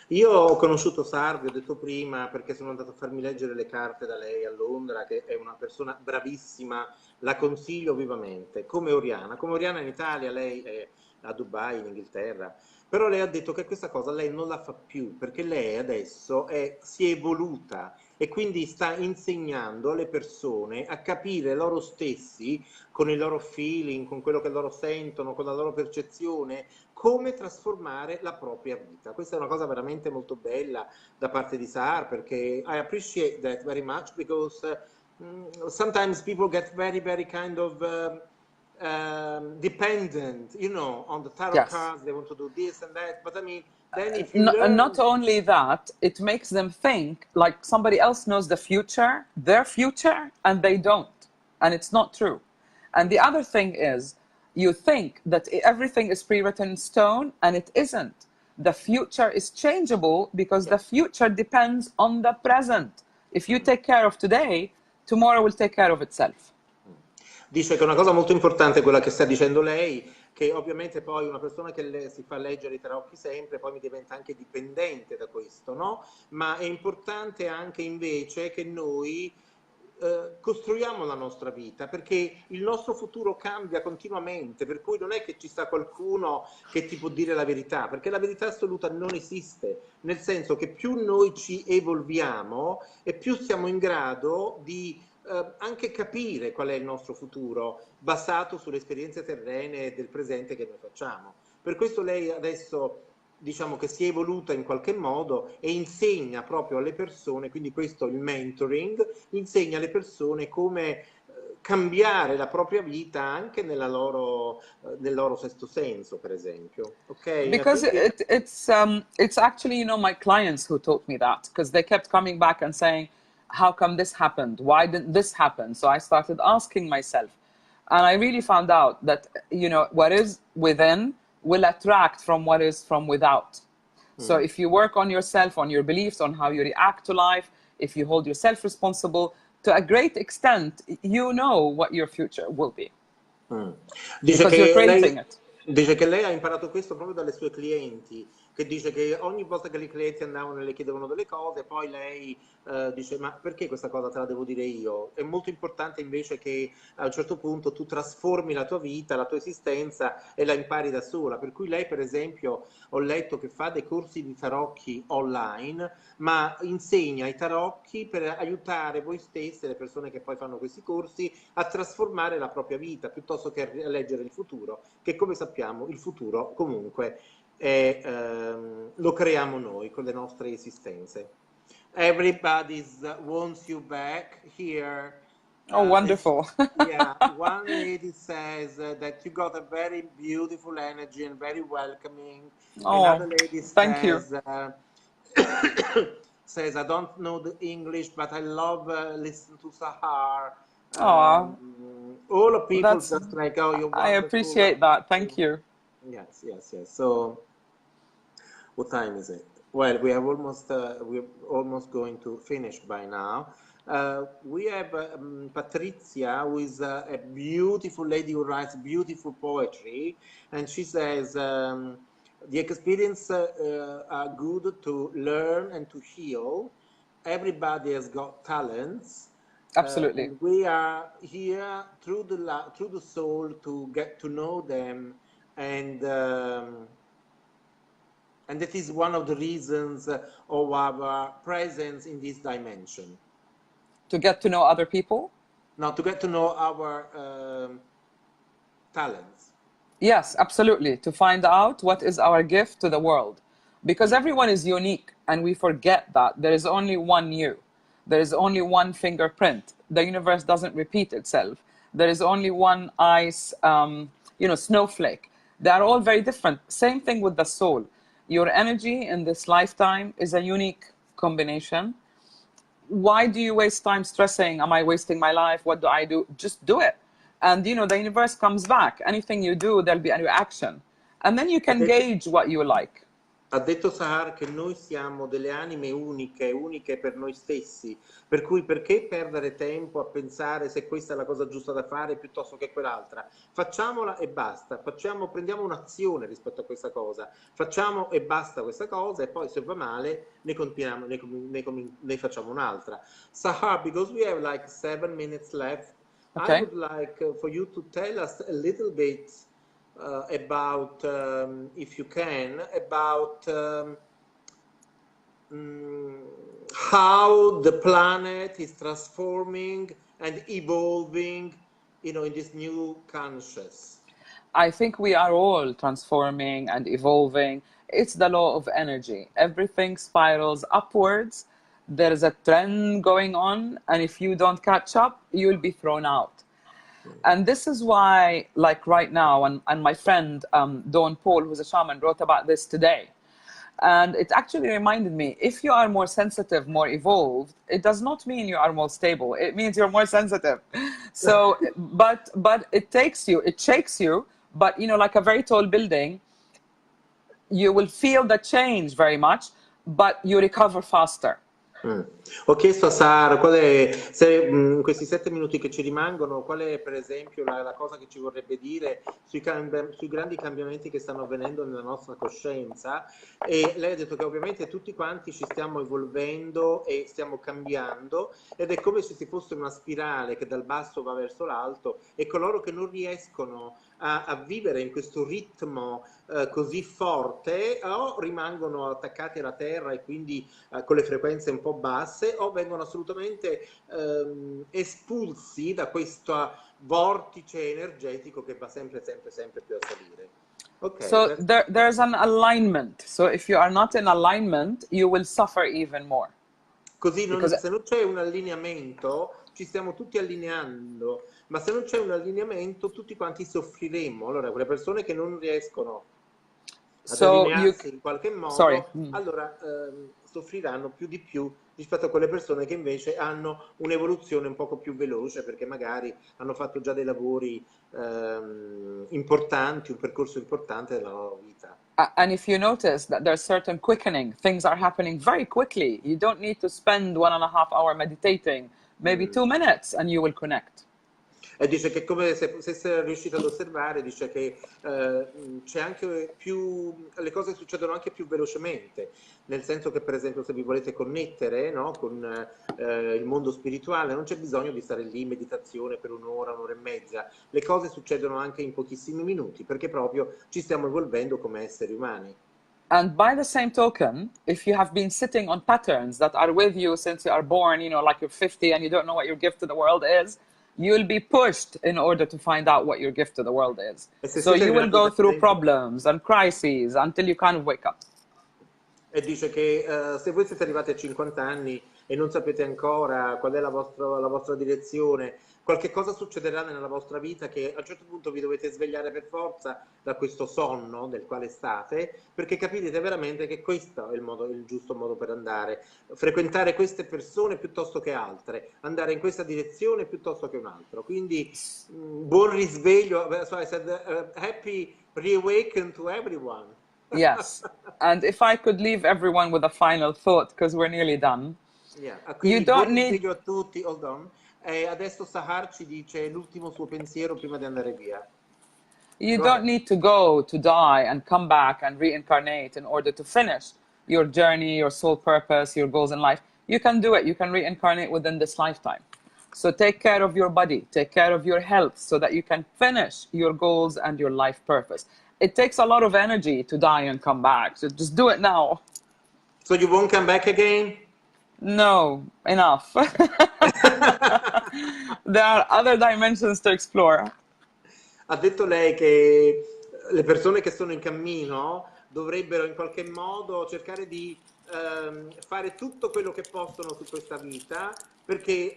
io ho conosciuto Sahar, vi ho detto prima, perché sono andato a farmi leggere le carte da lei a Londra, che è una persona bravissima, la consiglio vivamente, come Oriana. Come Oriana in Italia, lei è a Dubai, in Inghilterra, però lei ha detto che questa cosa lei non la fa più, perché lei adesso si è evoluta e quindi sta insegnando alle persone a capire loro stessi, con il loro feeling, con quello che loro sentono, con la loro percezione, come trasformare la propria vita. Questa è una cosa veramente molto bella da parte di Sahar, perché I appreciate that very much, because sometimes people get very, very kind of dependent, on the tarot cards. They want to do this and that, but I mean, then if you learn... Not only that, it makes them think like somebody else knows the future, their future, and they don't. And it's not true. And the other thing is, you think that everything is pre-written in stone, and it isn't. The future is changeable because the future depends on the present. If you take care of today, tomorrow will take care of itself. Dice che una cosa molto importante è quella che sta dicendo lei, che ovviamente poi una persona che si fa leggere i tarocchi sempre poi mi diventa anche dipendente da questo, no? Ma è importante anche invece che noi costruiamo la nostra vita, perché il nostro futuro cambia continuamente, per cui non è che ci sta qualcuno che ti può dire la verità, perché la verità assoluta non esiste, nel senso che più noi ci evolviamo e più siamo in grado di anche capire qual è il nostro futuro basato sulle esperienze terrene del presente che noi facciamo. Per questo lei adesso diciamo che si è evoluta in qualche modo e insegna proprio alle persone, quindi questo il mentoring, insegna alle persone come cambiare la propria vita anche nel loro sesto senso, per esempio. Okay? Because it's actually my clients who taught me that, because they kept coming back and saying, how come this happened? Why didn't this happen? So I started asking myself, and I really found out that what is within will attract from what is from without. So if you work on yourself, on your beliefs, on how you react to life, if you hold yourself responsible, to a great extent, you know what your future will be. Because you're creating it. Dice che lei ha imparato questo proprio dalle sue clienti, che dice che ogni volta che le clienti andavano e le chiedevano delle cose, poi lei dice ma perché questa cosa te la devo dire io? È molto importante invece che a un certo punto tu trasformi la tua vita, la tua esistenza e la impari da sola, per cui lei per esempio ho letto che fa dei corsi di tarocchi online, ma insegna i tarocchi per aiutare voi stesse, le persone che poi fanno questi corsi, a trasformare la propria vita piuttosto che a leggere il futuro, che come sappiamo il futuro comunque lo creiamo noi con le nostre esistenze. Everybody wants you back here. Oh, wonderful. Yeah, one lady says that you got a very beautiful energy and very welcoming. Oh, another lady thank you. Says, I don't know the English, but I love listening to Sahar. All of people just like, oh, you're wonderful. I appreciate that. Thank you. Yes. So, what time is it? Well, we're almost going to finish by now. We have Patrizia, who is a beautiful lady who writes beautiful poetry, and she says the experience are good to learn and to heal. Everybody has got talents. Absolutely. And we are here through the soul to get to know them, and that is one of the reasons of our presence in this dimension. To get to know other people? No, to get to know our talents. Yes, absolutely. To find out what is our gift to the world. Because everyone is unique, and we forget that. There is only one you. There is only one fingerprint. The universe doesn't repeat itself. There is only one ice, snowflake. They are all very different. Same thing with the soul. Your energy in this lifetime is a unique combination. Why do you waste time stressing? Am I wasting my life? What do I do? Just do it. And the universe comes back. Anything you do, there'll be a reaction. And then you can gauge what you like. Ha detto Sahar che noi siamo delle anime uniche, uniche per noi stessi, per cui perché perdere tempo a pensare se questa è la cosa giusta da fare piuttosto che quell'altra? Facciamola e basta, prendiamo un'azione rispetto a questa cosa, facciamo e basta questa cosa e poi se va male ne facciamo un'altra. Sahar, because we have like 7 minutes left, Okay. I would like for you to tell us a little bit about, if you can, about how the planet is transforming and evolving, in this new consciousness. I think we are all transforming and evolving. It's the law of energy. Everything spirals upwards. There is a trend going on, and if you don't catch up, you'll be thrown out. And this is why, like right now, and my friend Dawn Paul, who's a shaman, wrote about this today. And it actually reminded me, if you are more sensitive, more evolved, it does not mean you are more stable. It means you're more sensitive. So, but it shakes you, but like a very tall building, you will feel the change very much, but you recover faster. Ho chiesto a Sahar se in questi 7 minuti che ci rimangono, qual è per esempio la cosa che ci vorrebbe dire sui grandi cambiamenti che stanno avvenendo nella nostra coscienza, e lei ha detto che ovviamente tutti quanti ci stiamo evolvendo e stiamo cambiando, ed è come se si fosse una spirale che dal basso va verso l'alto, e coloro che non riescono a vivere in questo ritmo così forte o rimangono attaccati alla terra e quindi con le frequenze un po' basse, o vengono assolutamente espulsi da questo vortice energetico che va sempre più a salire. Okay, so there's an alignment. So if you are not in alignment, you will suffer even more. Così se non c'è un allineamento, ci stiamo tutti allineando, ma se non c'è un allineamento tutti quanti soffriremo. Allora quelle persone che non riescono ad allinearsi in qualche modo, allora soffriranno più di più rispetto a quelle persone che invece hanno un'evoluzione un poco più veloce, perché magari hanno fatto già dei lavori importanti, un percorso importante della loro vita. And if you notice that there's certain quickening, things are happening very quickly. You don't need to spend 1.5 hours meditating, maybe 2 minutes, and you will connect. E dice che come se è riuscito ad osservare, dice che c'è anche le cose succedono anche più velocemente, nel senso che per esempio se vi volete connettere, no, con il mondo spirituale non c'è bisogno di stare lì in meditazione per un'ora e mezza, le cose succedono anche in pochissimi minuti, perché proprio ci stiamo evolvendo come esseri umani. And by the same token, if you have been sitting on patterns that are with you since you are born, like you're 50 and you don't know what your gift to the world is, you'll be pushed in order to find out what your gift to the world is. So you will go through problems and crises until you kind of wake up. E dice che se voi siete arrivati a 50 anni e non sapete ancora qual è la vostra direzione, qualche cosa succederà nella vostra vita che a un certo punto vi dovete svegliare per forza da questo sonno nel quale state, perché capite veramente che questo è il giusto modo per andare, frequentare queste persone piuttosto che altre, andare in questa direzione piuttosto che un altro. Quindi buon risveglio, so I said, happy reawaken to everyone. Yes, and if I could leave everyone with a final thought, because we're nearly done. Yeah. You don't need... a tutti, hold on. Adesso Sahar ci dice l'ultimo suo pensiero prima di andare via. You don't need to go to die and come back and reincarnate in order to finish your journey, your soul purpose, your goals in life. You can do it. You can reincarnate within this lifetime. So take care of your body, take care of your health so that you can finish your goals and your life purpose. It takes a lot of energy to die and come back. So just do it now. So you won't come back again? No, enough. There are other dimensions to explore. Ha detto lei che le persone che sono in cammino dovrebbero in qualche modo cercare di fare tutto quello che possono su questa vita, perché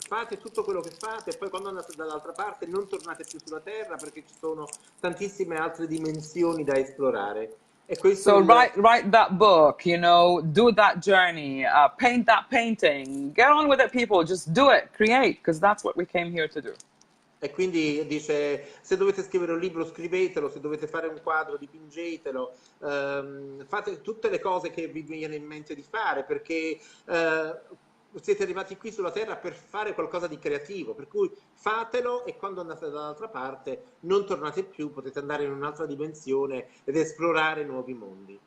fate tutto quello che fate e poi quando andate dall'altra parte non tornate più sulla Terra perché ci sono tantissime altre dimensioni da esplorare. E questo è So il... write that book, you know, do that journey, paint that painting, get on with it, people. Just do it, create, because that's what we came here to do. E quindi dice, se dovete scrivere un libro scrivetelo, se dovete fare un quadro dipingetelo, fate tutte le cose che vi viene in mente di fare, perché siete arrivati qui sulla Terra per fare qualcosa di creativo, per cui fatelo e quando andate dall'altra parte non tornate più, potete andare in un'altra dimensione ed esplorare nuovi mondi.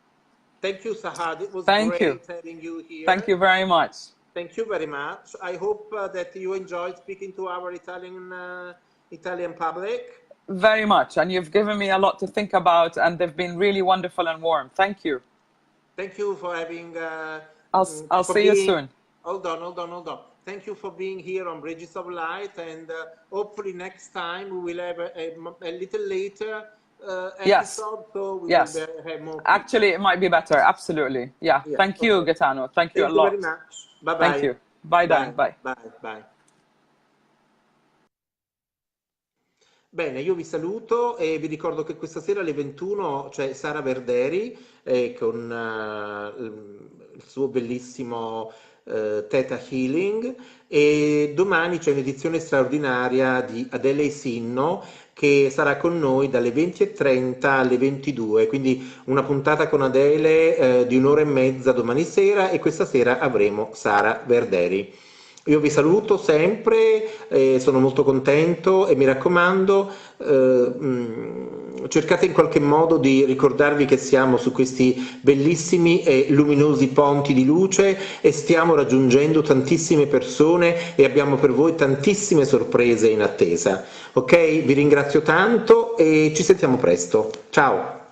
Thank you, Sahar. It was Thank you. great having you Thank here. you very much. Thank you very much. I hope that you enjoyed speaking to our Italian public. Very much. And you've given me a lot to think about, and they've been really wonderful and warm. Thank you. Thank you for having I'll for see you being. soon. Hold on, hold on, hold on. Thank you for being here on Bridges of Light, and hopefully next time we will have a little later Yes. episode, so we Yes. will have more people. Actually, it might be better. Absolutely. Yeah. Yeah, Thank you, okay. Gaetano. Thank you a Thank you very lot. much. Bye Thank bye. you. Bye, Bye Dan. Bye. bye bye. Bene, io vi saluto e vi ricordo che questa sera alle 21 c'è Sara Verderi con il suo bellissimo Theta Healing e domani c'è un'edizione straordinaria di Adele Sinno che sarà con noi dalle 20:30 alle 22, quindi una puntata con Adele di un'ora e mezza domani sera e questa sera avremo Sara Verderi. Io vi saluto sempre, sono molto contento e mi raccomando, cercate in qualche modo di ricordarvi che siamo su questi bellissimi e luminosi ponti di luce e stiamo raggiungendo tantissime persone e abbiamo per voi tantissime sorprese in attesa. Ok? Vi ringrazio tanto e ci sentiamo presto. Ciao!